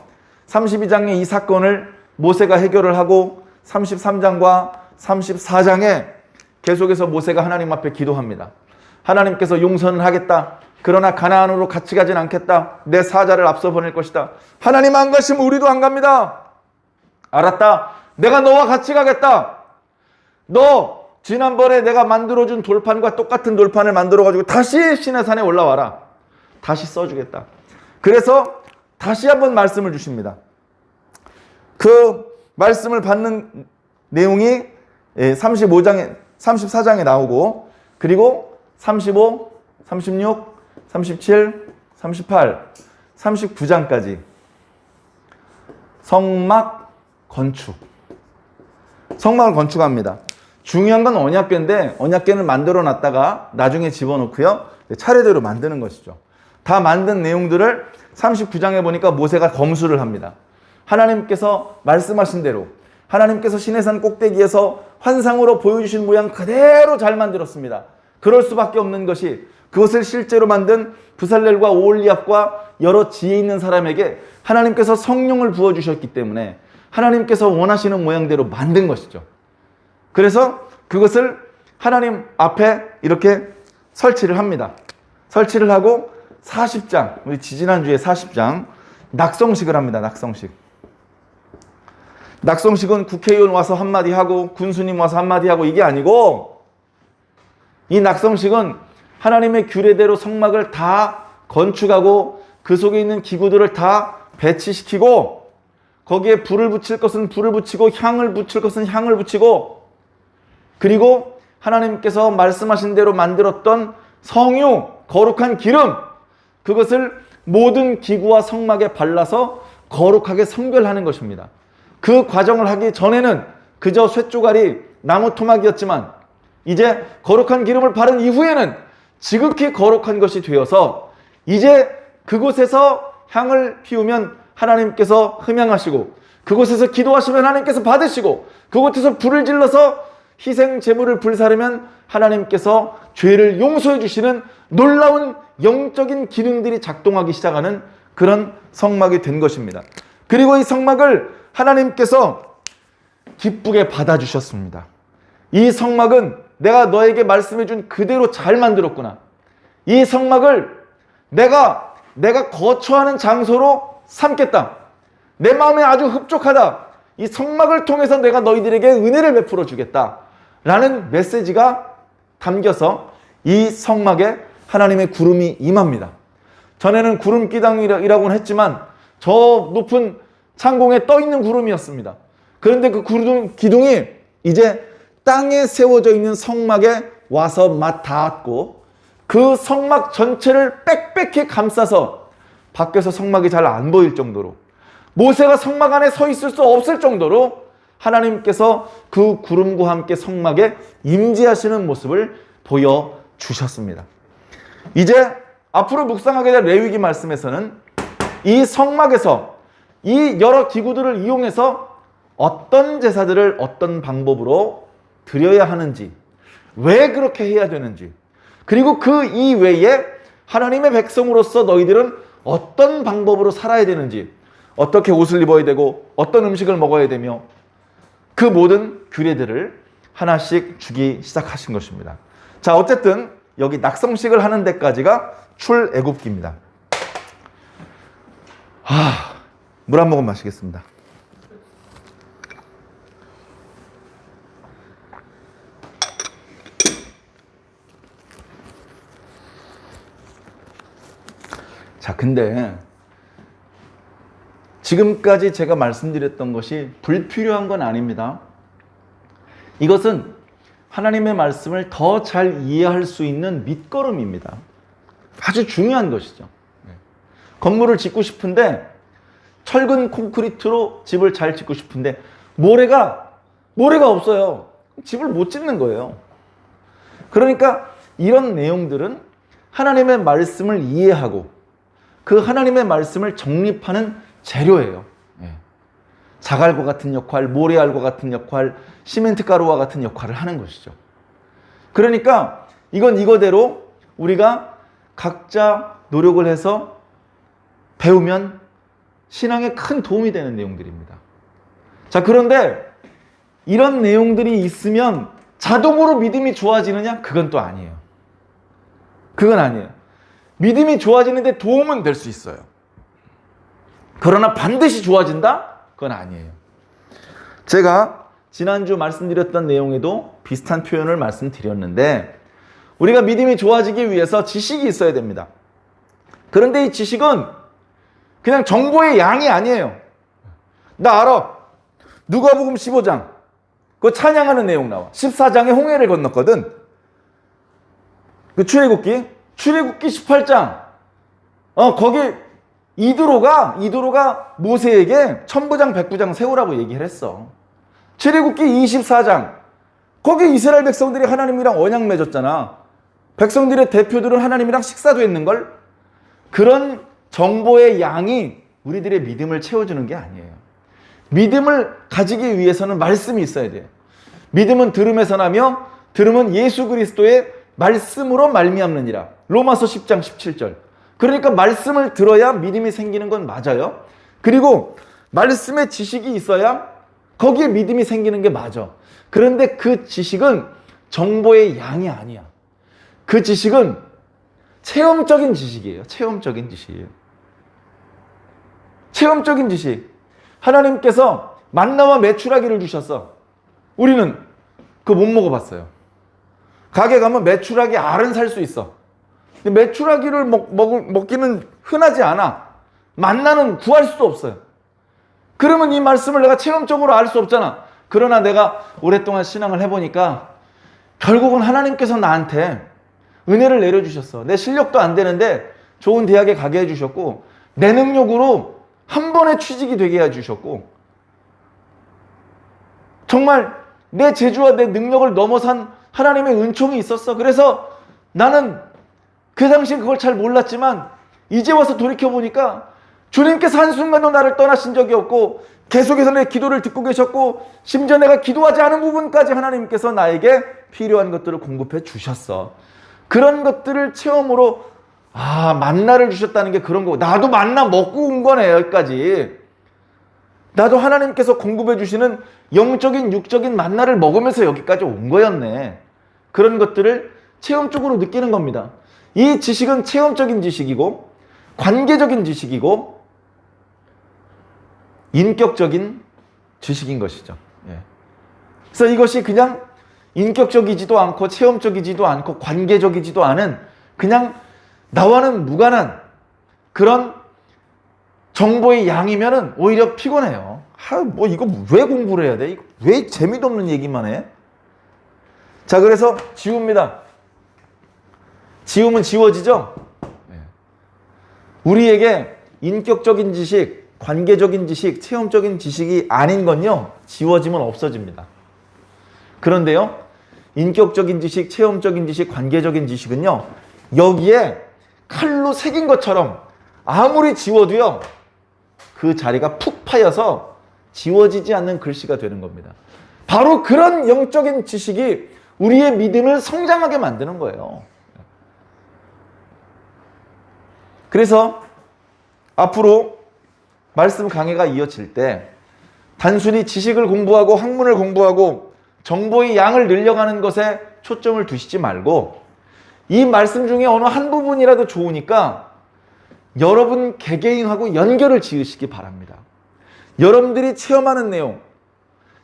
32장의 이 사건을 모세가 해결을 하고 33장과 34장에 계속해서 모세가 하나님 앞에 기도합니다. 하나님께서 용서는 하겠다. 그러나 가나안으로 같이 가진 않겠다. 내 사자를 앞서 보낼 것이다. 하나님 안 가시면 우리도 안 갑니다. 알았다. 내가 너와 같이 가겠다. 너 지난번에 내가 만들어준 돌판과 똑같은 돌판을 만들어가지고 다시 시내산에 올라와라. 다시 써주겠다. 그래서 다시 한번 말씀을 주십니다. 그 말씀을 받는 내용이 35장에 34장에 나오고 그리고 35, 36, 37, 38, 39장까지 성막 건축. 성막을 건축합니다. 중요한 건 언약궤인데 언약궤는 만들어 놨다가 나중에 집어넣고요. 차례대로 만드는 것이죠. 다 만든 내용들을 39장에 보니까 모세가 검수를 합니다. 하나님께서 말씀하신 대로 하나님께서 시내산 꼭대기에서 환상으로 보여주신 모양 그대로 잘 만들었습니다. 그럴 수밖에 없는 것이 그것을 실제로 만든 부살렐과 오홀리압과 여러 지혜 있는 사람에게 하나님께서 성령을 부어주셨기 때문에 하나님께서 원하시는 모양대로 만든 것이죠. 그래서 그것을 하나님 앞에 이렇게 설치를 합니다. 설치를 하고 40장, 우리 지지난주에 40장 낙성식을 합니다. 낙성식. 낙성식은 국회의원 와서 한마디 하고 군수님 와서 한마디 하고 이게 아니고 이 낙성식은 하나님의 규례대로 성막을 다 건축하고 그 속에 있는 기구들을 다 배치시키고 거기에 불을 붙일 것은 불을 붙이고 향을 붙일 것은 향을 붙이고 그리고 하나님께서 말씀하신 대로 만들었던 성유, 거룩한 기름 그것을 모든 기구와 성막에 발라서 거룩하게 성별하는 것입니다. 그 과정을 하기 전에는 그저 쇳조가리 나무 토막이었지만 이제 거룩한 기름을 바른 이후에는 지극히 거룩한 것이 되어서 이제 그곳에서 향을 피우면 하나님께서 흠양하시고 그곳에서 기도하시면 하나님께서 받으시고 그곳에서 불을 질러서 희생 제물을 불사르면 하나님께서 죄를 용서해 주시는 놀라운 영적인 기능들이 작동하기 시작하는 그런 성막이 된 것입니다. 그리고 이 성막을 하나님께서 기쁘게 받아주셨습니다. 이 성막은 내가 너에게 말씀해 준 그대로 잘 만들었구나. 이 성막을 내가 거처하는 장소로 삼겠다. 내 마음에 아주 흡족하다. 이 성막을 통해서 내가 너희들에게 은혜를 베풀어 주겠다. 라는 메시지가 담겨서 이 성막에 하나님의 구름이 임합니다. 전에는 구름 기둥이라고는 했지만 저 높은 창공에 떠 있는 구름이었습니다. 그런데 그 구름 기둥이 이제 땅에 세워져 있는 성막에 와서 닿았고 그 성막 전체를 빽빽히 감싸서 밖에서 성막이 잘 안 보일 정도로 모세가 성막 안에 서 있을 수 없을 정도로 하나님께서 그 구름과 함께 성막에 임재하시는 모습을 보여주셨습니다. 이제 앞으로 묵상하게 될 레위기 말씀에서는 이 성막에서 이 여러 기구들을 이용해서 어떤 제사들을 어떤 방법으로 드려야 하는지, 왜 그렇게 해야 되는지, 그리고 그 이외에 하나님의 백성으로서 너희들은 어떤 방법으로 살아야 되는지, 어떻게 옷을 입어야 되고 어떤 음식을 먹어야 되며 그 모든 규례들을 하나씩 주기 시작하신 것입니다. 자, 어쨌든 여기 낙성식을 하는 데까지가 출애굽기입니다. 물 한 모금 마시겠습니다. 자, 근데 지금까지 제가 말씀드렸던 것이 불필요한 건 아닙니다. 이것은 하나님의 말씀을 더 잘 이해할 수 있는 밑거름입니다. 아주 중요한 것이죠. 건물을 짓고 싶은데 철근 콘크리트로 집을 잘 짓고 싶은데 모래가 없어요. 집을 못 짓는 거예요. 그러니까 이런 내용들은 하나님의 말씀을 이해하고 그 하나님의 말씀을 정립하는 재료예요. 자갈과 같은 역할, 모래알과 같은 역할, 시멘트 가루와 같은 역할을 하는 것이죠. 그러니까 이건 이거대로 우리가 각자 노력을 해서 배우면 신앙에 큰 도움이 되는 내용들입니다. 자, 그런데 이런 내용들이 있으면 자동으로 믿음이 좋아지느냐? 그건 또 아니에요. 그건 아니에요. 믿음이 좋아지는데 도움은 될 수 있어요. 그러나 반드시 좋아진다? 그건 아니에요. 제가 지난주 말씀드렸던 내용에도 비슷한 표현을 말씀드렸는데 우리가 믿음이 좋아지기 위해서 지식이 있어야 됩니다. 그런데 이 지식은 그냥 정보의 양이 아니에요. 나 알아. 누가복음 15장 그 찬양하는 내용 나와. 14장에 홍해를 건넜거든. 그 출애굽기 18장 거기 이드로가 모세에게 천부장 백부장 세우라고 얘기를 했어. 출애굽기 24장 거기 이스라엘 백성들이 하나님이랑 언약 맺었잖아. 백성들의 대표들은 하나님이랑 식사도 했는걸. 그런 정보의 양이 우리들의 믿음을 채워주는 게 아니에요. 믿음을 가지기 위해서는 말씀이 있어야 돼요. 믿음은 들음에서 나며 들음은 예수 그리스도의 말씀으로 말미암느니라. 로마서 10장 17절. 그러니까 말씀을 들어야 믿음이 생기는 건 맞아요. 그리고 말씀의 지식이 있어야 거기에 믿음이 생기는 게 맞아. 그런데 그 지식은 정보의 양이 아니야. 그 지식은 체험적인 지식이에요. 체험적인 지식이에요. 체험적인 지식. 하나님께서 만나와 메추라기를 주셨어. 우리는 그거 못 먹어봤어요. 가게 가면 메추라기 알은 살 수 있어. 근데 메추라기를 먹기는 흔하지 않아. 만나는 구할 수도 없어요. 그러면 이 말씀을 내가 체험적으로 알 수 없잖아. 그러나 내가 오랫동안 신앙을 해보니까 결국은 하나님께서 나한테 은혜를 내려주셨어. 내 실력도 안 되는데 좋은 대학에 가게 해주셨고 내 능력으로 한 번에 취직이 되게 해주셨고 정말 내 재주와 내 능력을 넘어선 하나님의 은총이 있었어. 그래서 나는 그 당시에 그걸 잘 몰랐지만 이제 와서 돌이켜보니까 주님께서 한순간도 나를 떠나신 적이 없고 계속해서 내 기도를 듣고 계셨고 심지어 내가 기도하지 않은 부분까지 하나님께서 나에게 필요한 것들을 공급해 주셨어. 그런 것들을 체험으로 만나를 주셨다는 게 그런 거고 나도 만나 먹고 온 거네. 여기까지 나도 하나님께서 공급해 주시는 영적인 육적인 만나를 먹으면서 여기까지 온 거였네. 그런 것들을 체험적으로 느끼는 겁니다. 이 지식은 체험적인 지식이고 관계적인 지식이고 인격적인 지식인 것이죠. 그래서 이것이 그냥 인격적이지도 않고 체험적이지도 않고 관계적이지도 않은 그냥 나와는 무관한 그런 정보의 양이면은 오히려 피곤해요. 이거 왜 공부를 해야 돼? 이거 왜 재미도 없는 얘기만 해? 자, 그래서 지웁니다. 지우면 지워지죠? 우리에게 인격적인 지식, 관계적인 지식, 체험적인 지식이 아닌 건요, 지워지면 없어집니다. 그런데요, 인격적인 지식, 체험적인 지식, 관계적인 지식은요, 여기에 칼로 새긴 것처럼 아무리 지워도요, 그 자리가 푹 파여서 지워지지 않는 글씨가 되는 겁니다. 바로 그런 영적인 지식이 우리의 믿음을 성장하게 만드는 거예요. 그래서 앞으로 말씀 강해가 이어질 때 단순히 지식을 공부하고 학문을 공부하고 정보의 양을 늘려가는 것에 초점을 두시지 말고 이 말씀 중에 어느 한 부분이라도 좋으니까 여러분 개개인하고 연결을 지으시기 바랍니다. 여러분들이 체험하는 내용,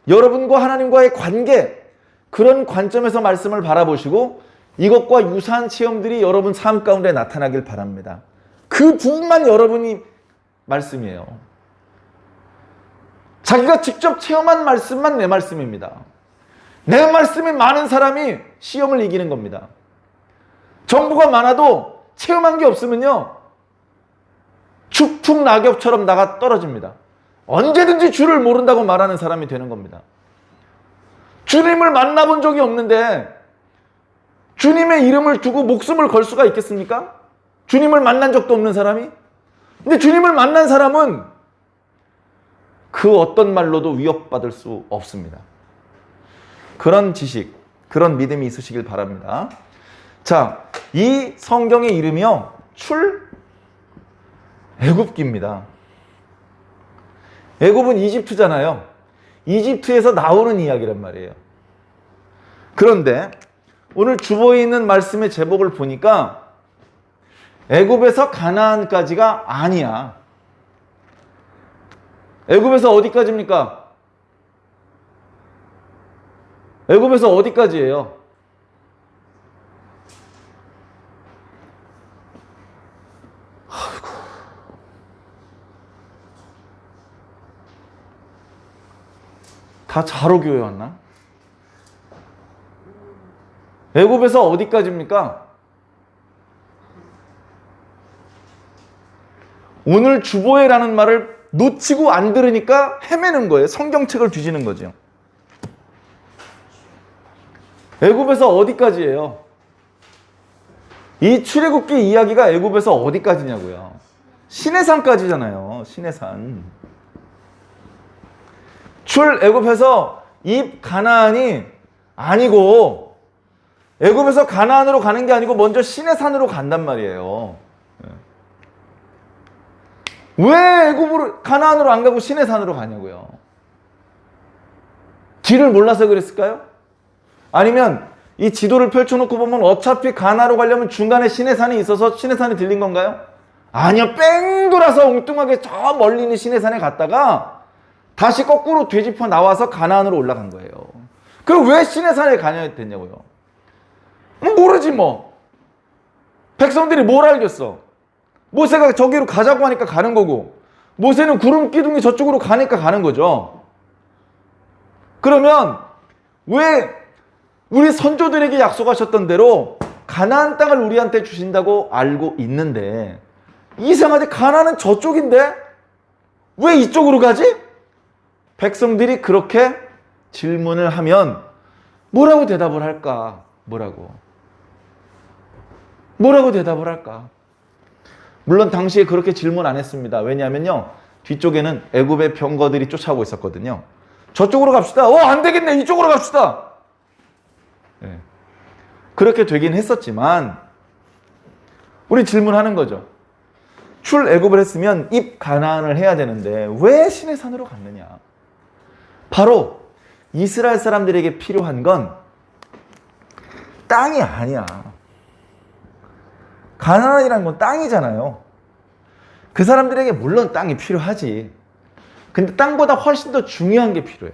여러분과 하나님과의 관계, 그런 관점에서 말씀을 바라보시고 이것과 유사한 체험들이 여러분 삶 가운데 나타나길 바랍니다. 그 부분만 여러분이 말씀이에요. 자기가 직접 체험한 말씀만 내 말씀입니다. 내 말씀이 많은 사람이 시험을 이기는 겁니다. 정보가 많아도 체험한 게 없으면요, 축풍 낙엽처럼 나가 떨어집니다. 언제든지 주를 모른다고 말하는 사람이 되는 겁니다. 주님을 만나본 적이 없는데 주님의 이름을 두고 목숨을 걸 수가 있겠습니까? 주님을 만난 적도 없는 사람이? 근데 주님을 만난 사람은 그 어떤 말로도 위협받을 수 없습니다. 그런 지식, 그런 믿음이 있으시길 바랍니다. 자, 이 성경의 이름이요, 출애굽기입니다. 애굽은 이집트잖아요. 이집트에서 나오는 이야기란 말이에요. 그런데 오늘 주보에 있는 말씀의 제목을 보니까 애굽에서 가나안까지가 아니야. 애굽에서 어디까지입니까? 애굽에서 어디까지예요? 아이고. 다 자로교회 왔나? 애굽에서 어디까지입니까? 오늘 주보에라는 말을 놓치고 안 들으니까 헤매는 거예요. 성경책을 뒤지는 거죠. 애굽에서 어디까지예요? 이 출애굽기 이야기가 애굽에서 어디까지냐고요? 시내산까지잖아요. 시내산. 출애굽해서 입 가나안이 아니고 애굽에서 가나안으로 가는 게 아니고 먼저 시내산으로 간단 말이에요. 왜 애굽으로 가나안으로 안 가고 시내산으로 가냐고요? 길을 몰라서 그랬을까요? 아니면 이 지도를 펼쳐놓고 보면 어차피 가나안으로 가려면 중간에 시내산이 있어서 시내산이 들린 건가요? 아니요, 뺑 돌아서 엉뚱하게 저 멀리 있는 시내산에 갔다가 다시 거꾸로 되짚어 나와서 가나안으로 올라간 거예요. 그럼 왜 시내산에 가냐 됐냐고요? 모르지 뭐. 백성들이 뭘 알겠어? 모세가 저기로 가자고 하니까 가는 거고, 모세는 구름 기둥이 저쪽으로 가니까 가는 거죠. 그러면 왜 우리 선조들에게 약속하셨던 대로 가나안 땅을 우리한테 주신다고 알고 있는데 이상하게 가나안은 저쪽인데 왜 이쪽으로 가지? 백성들이 그렇게 질문을 하면 뭐라고 대답을 할까? 뭐라고 대답을 할까? 물론 당시에 그렇게 질문 안 했습니다. 왜냐하면요, 뒤쪽에는 애굽의 병거들이 쫓아오고 있었거든요. 저쪽으로 갑시다. 안 되겠네. 이쪽으로 갑시다. 네. 그렇게 되긴 했었지만 우리 질문하는 거죠. 출애굽을 했으면 입 가나안을 해야 되는데 왜 시내산으로 갔느냐? 바로 이스라엘 사람들에게 필요한 건 땅이 아니야. 가나안이라는 건 땅이잖아요. 그 사람들에게 물론 땅이 필요하지. 근데 땅보다 훨씬 더 중요한 게 필요해.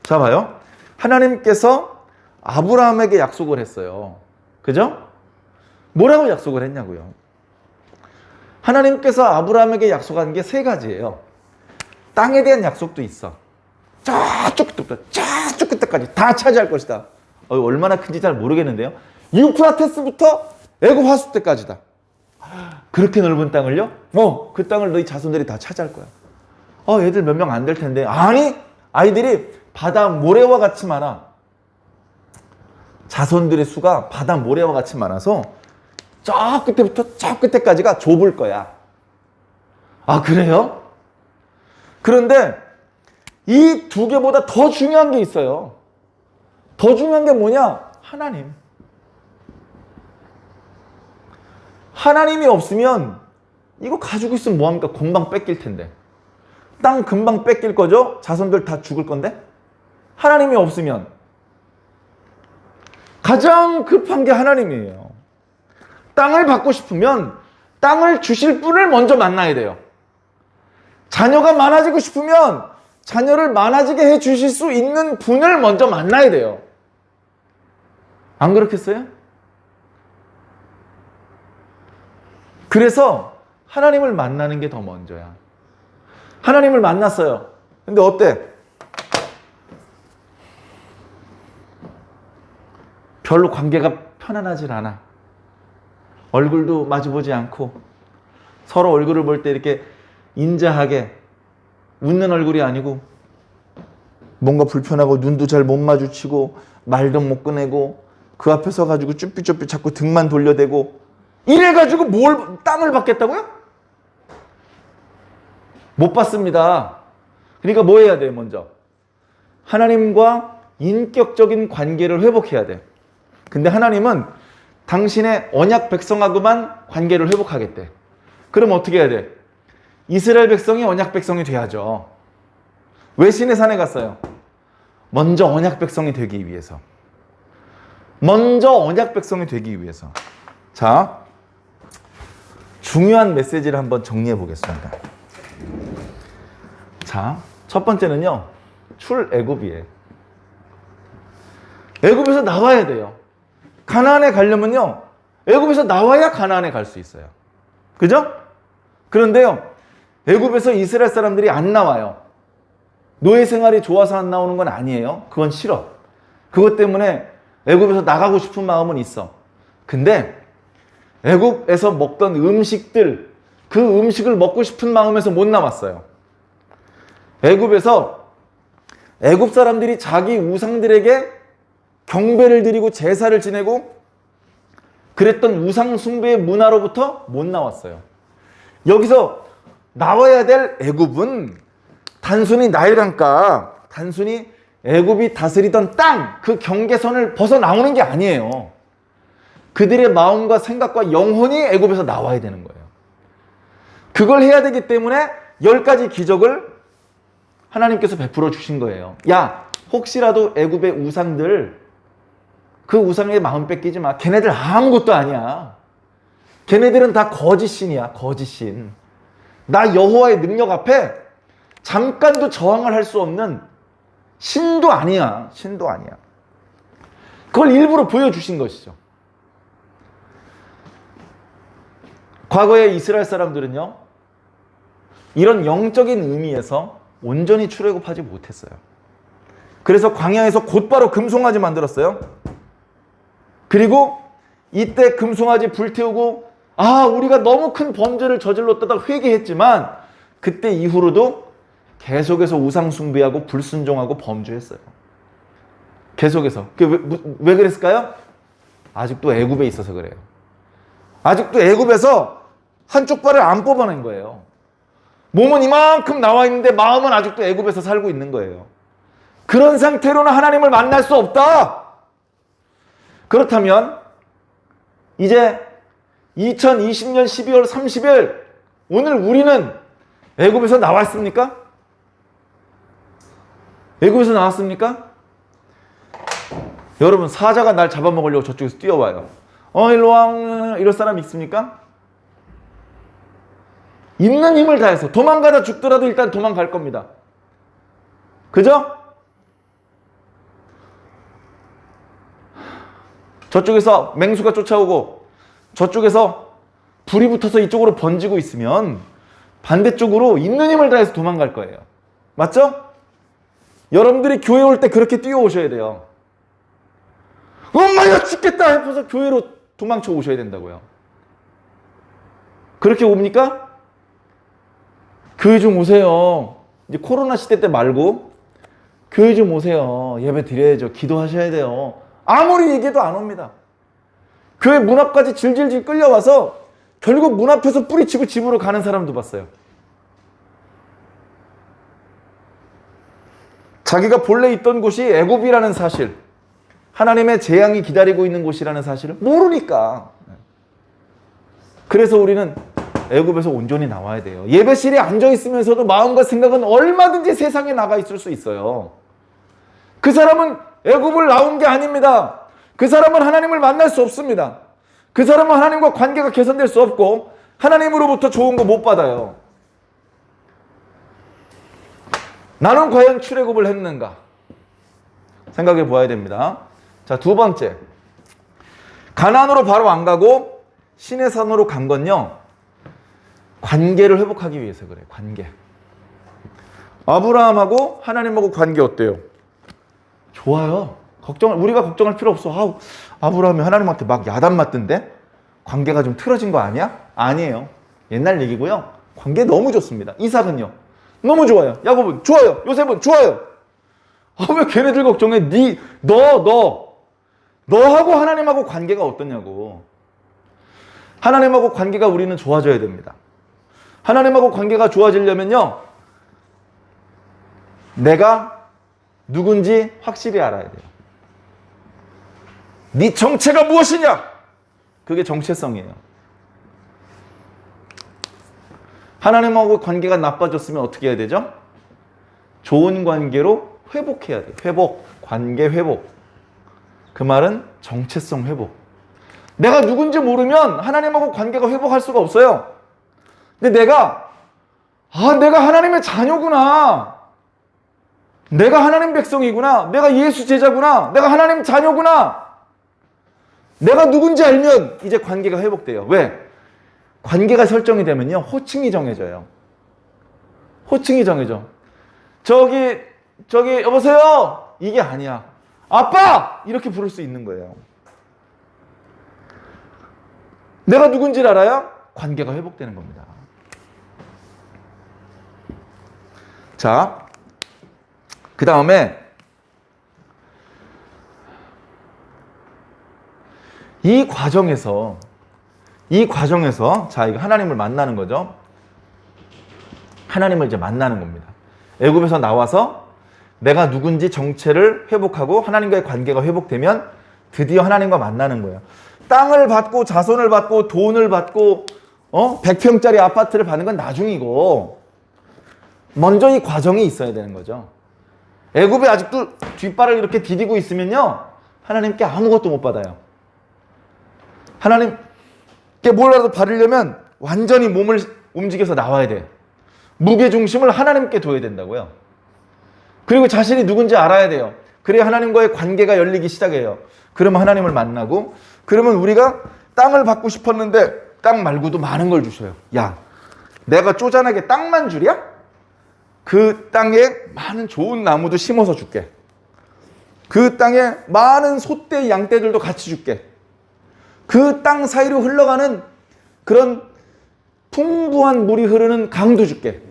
자, 봐요. 하나님께서 아브라함에게 약속을 했어요. 그죠? 뭐라고 약속을 했냐고요? 하나님께서 아브라함에게 약속한 게 세 가지예요. 땅에 대한 약속도 있어. 저쪽 끝까지 다 차지할 것이다. 얼마나 큰지 잘 모르겠는데요. 유프라테스부터 애굽 하수대까지다. 그렇게 넓은 땅을요? 그 땅을 너희 자손들이 다 차지할 거야. 애들 몇 명 안 될 텐데. 아니, 아이들이 바다 모래와 같이 많아. 자손들의 수가 바다 모래와 같이 많아서 저 끝에부터 저 끝에까지가 좁을 거야. 아, 그래요? 그런데 이 두 개보다 더 중요한 게 있어요. 더 중요한 게 뭐냐? 하나님. 하나님이 없으면 이거 가지고 있으면 뭐합니까? 금방 뺏길 텐데. 땅 금방 뺏길 거죠? 자손들 다 죽을 건데? 하나님이 없으면 가장 급한 게 하나님이에요. 땅을 받고 싶으면 땅을 주실 분을 먼저 만나야 돼요. 자녀가 많아지고 싶으면 자녀를 많아지게 해 주실 수 있는 분을 먼저 만나야 돼요. 안 그렇겠어요? 그래서 하나님을 만나는 게 더 먼저야. 하나님을 만났어요. 근데 어때? 별로 관계가 편안하질 않아. 얼굴도 마주보지 않고 서로 얼굴을 볼 때 이렇게 인자하게 웃는 얼굴이 아니고 뭔가 불편하고 눈도 잘 못 마주치고 말도 못 꺼내고 그 앞에 서가지고 쭈삐쭈삐 자꾸 등만 돌려대고 이래가지고 뭘 땅을 받겠다고요? 못 받습니다. 그러니까 뭐 해야 돼요? 먼저 하나님과 인격적인 관계를 회복해야 돼. 근데 하나님은 당신의 언약 백성하고만 관계를 회복하겠대. 그럼 어떻게 해야 돼? 이스라엘 백성이 언약 백성이 돼야죠. 왜 시내산에 갔어요? 먼저 언약 백성이 되기 위해서. 먼저 언약 백성이 되기 위해서. 자, 중요한 메시지를 한번 정리해 보겠습니다. 자, 첫 번째는요, 출애굽이에요. 애굽에서 나와야 돼요. 가나안에 가려면요, 애굽에서 나와야 가나안에 갈 수 있어요. 그죠? 그런데요, 애굽에서 이스라엘 사람들이 안 나와요. 노예 생활이 좋아서 안 나오는 건 아니에요. 그건 싫어. 그것 때문에 애굽에서 나가고 싶은 마음은 있어. 근데 애굽에서 먹던 음식들, 그 음식을 먹고 싶은 마음에서 못 남았어요. 애굽에서 애굽 사람들이 자기 우상들에게 경배를 드리고 제사를 지내고 그랬던 우상 숭배의 문화로부터 못 나왔어요. 여기서 나와야 될 애굽은 단순히 나일강가, 단순히 애굽이 다스리던 땅, 그 경계선을 벗어나오는 게 아니에요. 그들의 마음과 생각과 영혼이 애굽에서 나와야 되는 거예요. 그걸 해야 되기 때문에 10가지 기적을 하나님께서 베풀어 주신 거예요. 야, 혹시라도 애굽의 우상들, 그 우상의 마음 뺏기지 마. 걔네들 아무것도 아니야. 걔네들은 다 거짓신이야, 거짓신. 나 여호와의 능력 앞에 잠깐도 저항을 할 수 없는 신도 아니야. 신도 아니야. 그걸 일부러 보여주신 것이죠. 과거에 이스라엘 사람들은요, 이런 영적인 의미에서 온전히 출애굽하지 못했어요. 그래서 광야에서 곧바로 금송아지 만들었어요. 그리고 이때 금송아지 불태우고 우리가 너무 큰 범죄를 저질렀다가 회개했지만 그때 이후로도 계속해서 우상 숭배하고 불순종하고 범죄했어요. 계속해서. 왜 그랬을까요? 아직도 애굽에 있어서 그래요. 아직도 애굽에서 한쪽 발을 안 뽑아낸 거예요. 몸은 이만큼 나와 있는데 마음은 아직도 애굽에서 살고 있는 거예요. 그런 상태로는 하나님을 만날 수 없다. 그렇다면 이제 2020년 12월 30일 오늘 우리는 애굽에서 나왔습니까? 애굽에서 나왔습니까? 여러분, 사자가 날 잡아먹으려고 저쪽에서 뛰어와요. 일로 와, 이럴 사람 있습니까? 있는 힘을 다해서 도망가다 죽더라도 일단 도망갈 겁니다. 그죠? 저쪽에서 맹수가 쫓아오고 저쪽에서 불이 붙어서 이쪽으로 번지고 있으면 반대쪽으로 있는 힘을 다해서 도망갈 거예요. 맞죠? 여러분들이 교회 올 때 그렇게 뛰어오셔야 돼요. 엄마야 죽겠다 해서 교회로 도망쳐 오셔야 된다고요. 그렇게 옵니까? 교회 좀 오세요. 이제 코로나 시대 때 말고 교회 좀 오세요. 예배 드려야죠. 기도하셔야 돼요. 아무리 얘기해도 안 옵니다. 교회 문 앞까지 질질질 끌려와서 결국 문 앞에서 뿌리치고 집으로 가는 사람도 봤어요. 자기가 본래 있던 곳이 애굽이라는 사실, 하나님의 재앙이 기다리고 있는 곳이라는 사실을 모르니까. 그래서 우리는 애굽에서 온전히 나와야 돼요. 예배실에 앉아있으면서도 마음과 생각은 얼마든지 세상에 나가 있을 수 있어요. 그 사람은 애굽을 나온 게 아닙니다. 그 사람은 하나님을 만날 수 없습니다. 그 사람은 하나님과 관계가 개선될 수 없고 하나님으로부터 좋은 거 못 받아요. 나는 과연 출애굽을 했는가? 생각해 보아야 됩니다. 자, 두 번째. 가나안으로 바로 안 가고 시내산으로 간 건요, 관계를 회복하기 위해서 그래요. 관계. 아브라함하고 하나님하고 관계 어때요? 좋아요. 우리가 걱정할 필요 없어. 아브라함이 하나님한테 막 야단 맞던데? 관계가 좀 틀어진 거 아니야? 아니에요. 옛날 얘기고요. 관계 너무 좋습니다. 이삭은요. 너무 좋아요. 야곱은 좋아요. 요셉은 좋아요. 왜 걔네들 걱정해? 너하고 하나님하고 관계가 어떠냐고. 하나님하고 관계가 우리는 좋아져야 됩니다. 하나님하고 관계가 좋아지려면요. 내가 누군지 확실히 알아야 돼요. 네 정체가 무엇이냐? 그게 정체성이에요. 하나님하고 관계가 나빠졌으면 어떻게 해야 되죠? 좋은 관계로 회복해야 돼요. 회복, 관계 회복. 그 말은 정체성 회복. 내가 누군지 모르면 하나님하고 관계가 회복할 수가 없어요. 근데 내가 하나님의 자녀구나. 내가 하나님 백성이구나. 내가 예수 제자구나. 내가 하나님 자녀구나. 내가 누군지 알면 이제 관계가 회복돼요. 왜? 관계가 설정이 되면요. 호칭이 정해져요. 호칭이 정해져. 저기 여보세요? 이게 아니야. 아빠! 이렇게 부를 수 있는 거예요. 내가 누군지를 알아야 관계가 회복되는 겁니다. 자, 그 다음에 이 과정에서 자, 이거 하나님을 만나는 거죠. 하나님을 이제 만나는 겁니다. 애굽에서 나와서 내가 누군지 정체를 회복하고 하나님과의 관계가 회복되면 드디어 하나님과 만나는 거예요. 땅을 받고 자손을 받고 돈을 받고 100평짜리 아파트를 받는 건 나중이고 먼저 이 과정이 있어야 되는 거죠. 애굽에 아직도 뒷발을 이렇게 디디고 있으면요. 하나님께 아무것도 못 받아요. 하나님께 뭐라도 받으려면 완전히 몸을 움직여서 나와야 돼. 무게중심을 하나님께 둬야 된다고요. 그리고 자신이 누군지 알아야 돼요. 그래야 하나님과의 관계가 열리기 시작해요. 그러면 하나님을 만나고, 그러면 우리가 땅을 받고 싶었는데 땅 말고도 많은 걸 주셔요. 야, 내가 쪼잔하게 땅만 주랴? 그 땅에 많은 좋은 나무도 심어서 줄게. 그 땅에 많은 소떼, 양떼들도 같이 줄게. 그 땅 사이로 흘러가는 그런 풍부한 물이 흐르는 강도 줄게.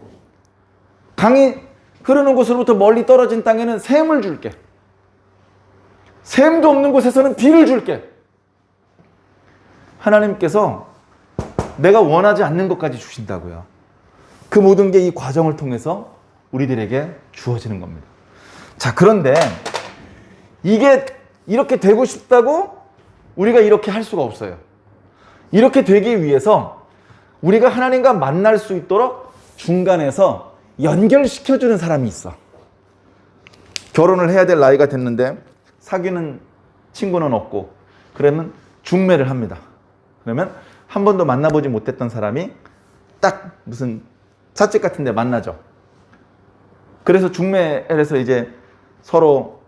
강이 흐르는 곳으로부터 멀리 떨어진 땅에는 샘을 줄게. 샘도 없는 곳에서는 비를 줄게. 하나님께서 내가 원하지 않는 것까지 주신다고요. 그 모든 게 이 과정을 통해서 우리들에게 주어지는 겁니다. 자, 그런데 이게 이렇게 되고 싶다고 우리가 이렇게 할 수가 없어요. 이렇게 되기 위해서 우리가 하나님과 만날 수 있도록 중간에서 연결시켜주는 사람이 있어. 결혼을 해야 될 나이가 됐는데 사귀는 친구는 없고, 그러면 중매를 합니다. 그러면 한 번도 만나보지 못했던 사람이 딱 무슨 찻집 같은 데 만나죠. 그래서 중매를 해서 이제 서로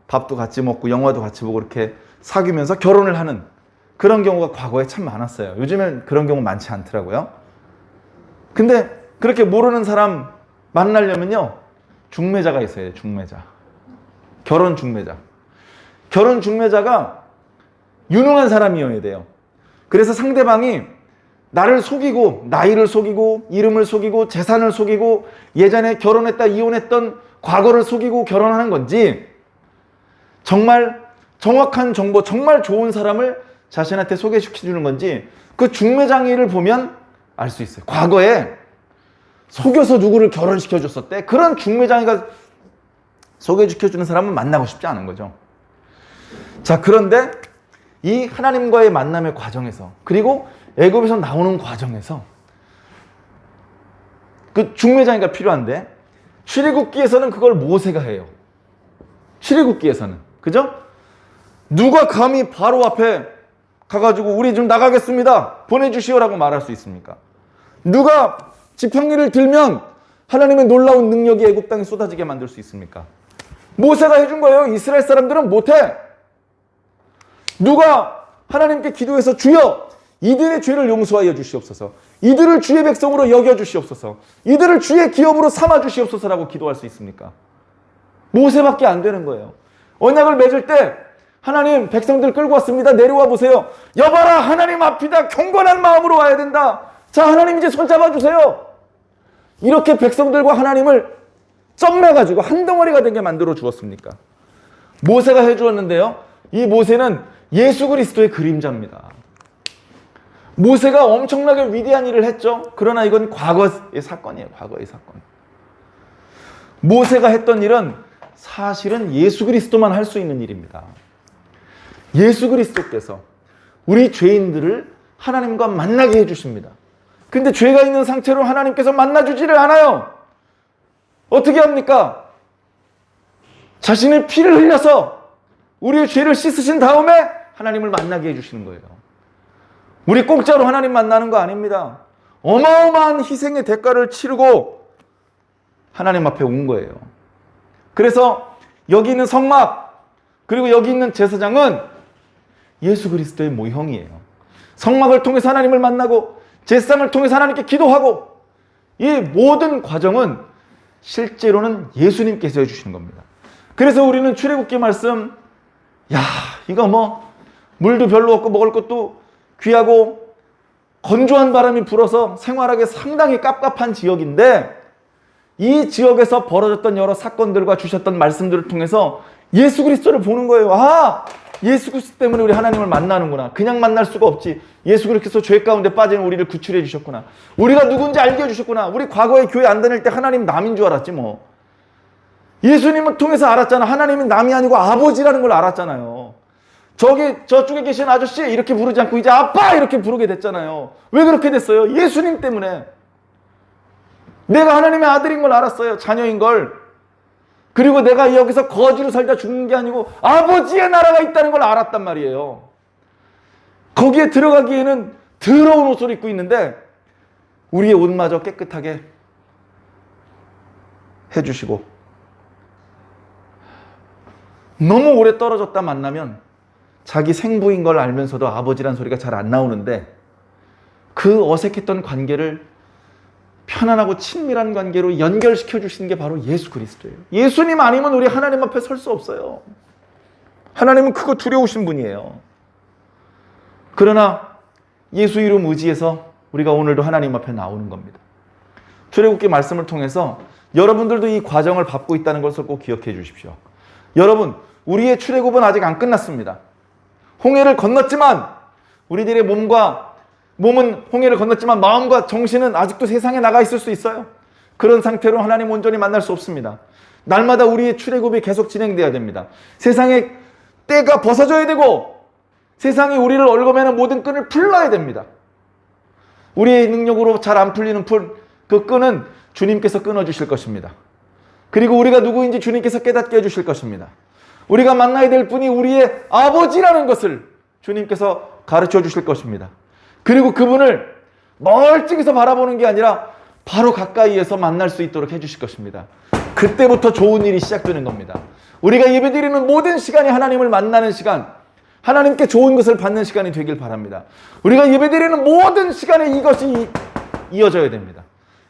밥도 같이 먹고 영화도 같이 보고 이렇게 사귀면서 결혼을 하는 그런 경우가 과거에 참 많았어요. 요즘엔 그런 경우 많지 않더라고요. 근데 그렇게 모르는 사람 만나려면요, 중매자가 있어야 돼요. 중매자. 결혼 중매자. 결혼 중매자가 유능한 사람이어야 돼요. 그래서 상대방이 나를 속이고, 나이를 속이고, 이름을 속이고, 재산을 속이고, 예전에 결혼했다 이혼했던 과거를 속이고 결혼하는 건지, 정말 정확한 정보, 정말 좋은 사람을 자신한테 소개시켜주는 건지, 그 중매장이를 보면 알 수 있어요. 과거에 속여서 누구를 결혼시켜줬었대. 그런 중매장이가 소개시켜주는 사람은 만나고 싶지 않은 거죠. 자, 그런데 이 하나님과의 만남의 과정에서, 그리고 애굽에서 나오는 과정에서 그 중매장이가 필요한데, 출애굽기에서는 그걸 모세가 해요. 출애굽기에서는. 그죠? 누가 감히 바로 앞에 가가지고 우리 좀 나가겠습니다, 보내주시오라고 말할 수 있습니까? 누가 지팡이를 들면 하나님의 놀라운 능력이 애굽 땅에 쏟아지게 만들 수 있습니까? 모세가 해준 거예요. 이스라엘 사람들은 못해. 누가 하나님께 기도해서 주여 이들의 죄를 용서하여 주시옵소서, 이들을 주의 백성으로 여겨 주시옵소서, 이들을 주의 기업으로 삼아 주시옵소서라고 기도할 수 있습니까? 모세밖에 안 되는 거예요. 언약을 맺을 때 하나님, 백성들 끌고 왔습니다, 내려와 보세요. 여봐라, 하나님 앞이다. 경건한 마음으로 와야 된다. 자, 하나님 이제 손 잡아주세요. 이렇게 백성들과 하나님을 썸매가지고 한 덩어리가 되게 만들어 주었습니까? 모세가 해주었는데요. 이 모세는 예수 그리스도의 그림자입니다. 모세가 엄청나게 위대한 일을 했죠. 그러나 이건 과거의 사건이에요. 과거의 사건. 모세가 했던 일은 사실은 예수 그리스도만 할 수 있는 일입니다. 예수 그리스도께서 우리 죄인들을 하나님과 만나게 해주십니다. 근데 죄가 있는 상태로 하나님께서 만나주지를 않아요. 어떻게 합니까? 자신의 피를 흘려서 우리의 죄를 씻으신 다음에 하나님을 만나게 해주시는 거예요. 우리 공짜로 하나님 만나는 거 아닙니다. 어마어마한 희생의 대가를 치르고 하나님 앞에 온 거예요. 그래서 여기 있는 성막, 그리고 여기 있는 제사장은 예수 그리스도의 모형이에요. 성막을 통해서 하나님을 만나고 제사장을 통해서 하나님께 기도하고, 이 모든 과정은 실제로는 예수님께서 해주시는 겁니다. 그래서 우리는 출애굽기 말씀, 야, 이거 뭐 물도 별로 없고 먹을 것도 귀하고 건조한 바람이 불어서 생활하기 상당히 깝깝한 지역인데, 이 지역에서 벌어졌던 여러 사건들과 주셨던 말씀들을 통해서 예수 그리스도를 보는 거예요. 아, 예수 그리스도 때문에 우리 하나님을 만나는구나. 그냥 만날 수가 없지. 예수 그리스도 죄 가운데 빠진 우리를 구출해 주셨구나. 우리가 누군지 알게 해주셨구나. 우리 과거에 교회 안 다닐 때 하나님 남인 줄 알았지 뭐. 예수님을 통해서 알았잖아. 하나님은 남이 아니고 아버지라는 걸 알았잖아요. 저쪽에 계신 아저씨 이렇게 부르지 않고 이제 아빠 이렇게 부르게 됐잖아요. 왜 그렇게 됐어요? 예수님 때문에. 내가 하나님의 아들인 걸 알았어요. 자녀인 걸. 그리고 내가 여기서 거지로 살다 죽는 게 아니고 아버지의 나라가 있다는 걸 알았단 말이에요. 거기에 들어가기에는 더러운 옷을 입고 있는데 우리의 옷마저 깨끗하게 해주시고, 너무 오래 떨어졌다 만나면 자기 생부인 걸 알면서도 아버지란 소리가 잘 안 나오는데, 그 어색했던 관계를 편안하고 친밀한 관계로 연결시켜 주시는 게 바로 예수 그리스도예요. 예수님 아니면 우리 하나님 앞에 설 수 없어요. 하나님은 크고 두려우신 분이에요. 그러나 예수 이름 의지해서 우리가 오늘도 하나님 앞에 나오는 겁니다. 출애굽기 말씀을 통해서 여러분들도 이 과정을 밟고 있다는 것을 꼭 기억해 주십시오. 여러분, 우리의 출애굽은 아직 안 끝났습니다. 홍해를 건넜지만 우리들의 몸은 홍해를 건넜지만 마음과 정신은 아직도 세상에 나가 있을 수 있어요. 그런 상태로 하나님 온전히 만날 수 없습니다. 날마다 우리의 출애굽이 계속 진행돼야 됩니다. 세상의 때가 벗어져야 되고 세상이 우리를 얽어매는 모든 끈을 풀어야 됩니다. 우리의 능력으로 잘 안 풀리는 그 끈은 주님께서 끊어주실 것입니다. 그리고 우리가 누구인지 주님께서 깨닫게 해주실 것입니다. 우리가 만나야 될 분이 우리의 아버지라는 것을 주님께서 가르쳐 주실 것입니다. 그리고 그분을 멀찍이서 바라보는 게 아니라 바로 가까이에서 만날 수 있도록 해주실 것입니다. 그때부터 좋은 일이 시작되는 겁니다. 우리가 예배드리는 모든 시간이 하나님을 만나는 시간, 하나님께 좋은 것을 받는 시간이 되길 바랍니다. 우리가 예배드리는 모든 시간에 이것이 이어져야 됩니다.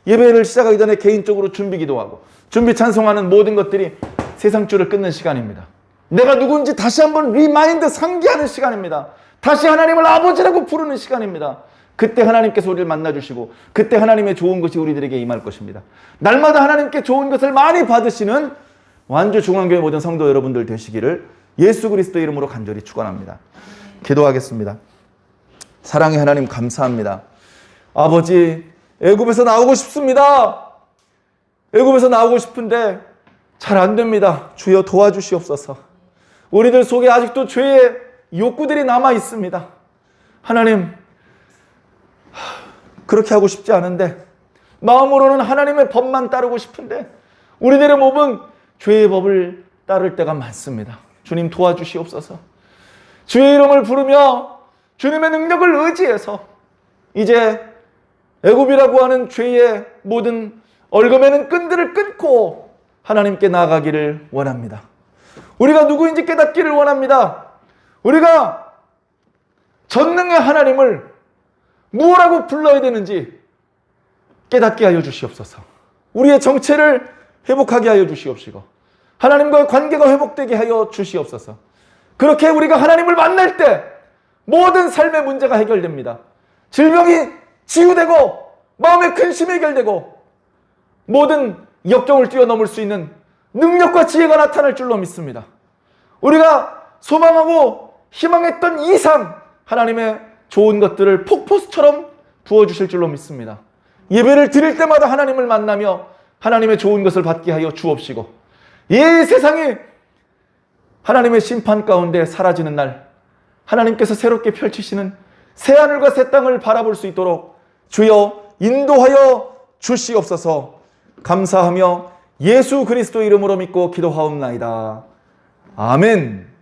예배를 시작하기 전에 개인적으로 준비 기도하고 준비 찬송하는 모든 것들이 세상 줄을 끊는 시간입니다. 내가 누군지 다시 한번 리마인드 상기하는 시간입니다. 다시 하나님을 아버지라고 부르는 시간입니다. 그때 하나님께서 우리를 만나주시고 그때 하나님의 좋은 것이 우리들에게 임할 것입니다. 날마다 하나님께 좋은 것을 많이 받으시는 완주중앙교회 모든 성도 여러분들 되시기를 예수 그리스도 이름으로 간절히 축원합니다. 기도하겠습니다. 사랑의 하나님 감사합니다. 아버지, 애굽에서 나오고 싶습니다. 애굽에서 나오고 싶은데 잘 안 됩니다. 주여 도와주시옵소서. 우리들 속에 아직도 죄의 욕구들이 남아 있습니다. 하나님, 그렇게 하고 싶지 않은데 마음으로는 하나님의 법만 따르고 싶은데 우리들의 몸은 죄의 법을 따를 때가 많습니다. 주님 도와주시옵소서. 주의 이름을 부르며 주님의 능력을 의지해서 이제 애굽이라고 하는 죄의 모든 얽어매는 끈들을 끊고 하나님께 나아가기를 원합니다. 우리가 누구인지 깨닫기를 원합니다. 우리가 전능의 하나님을 무엇라고 불러야 되는지 깨닫게 하여 주시옵소서. 우리의 정체를 회복하게 하여 주시옵시고 하나님과의 관계가 회복되게 하여 주시옵소서. 그렇게 우리가 하나님을 만날 때 모든 삶의 문제가 해결됩니다. 질병이 치유되고 마음의 근심이 해결되고 모든 역경을 뛰어넘을 수 있는 능력과 지혜가 나타날 줄로 믿습니다. 우리가 소망하고 희망했던 이상 하나님의 좋은 것들을 폭포수처럼 부어주실 줄로 믿습니다. 예배를 드릴 때마다 하나님을 만나며 하나님의 좋은 것을 받게 하여 주옵시고, 이 세상이 하나님의 심판 가운데 사라지는 날 하나님께서 새롭게 펼치시는 새하늘과 새 땅을 바라볼 수 있도록 주여 인도하여 주시옵소서. 감사하며 예수 그리스도 이름으로 믿고 기도하옵나이다. 아멘.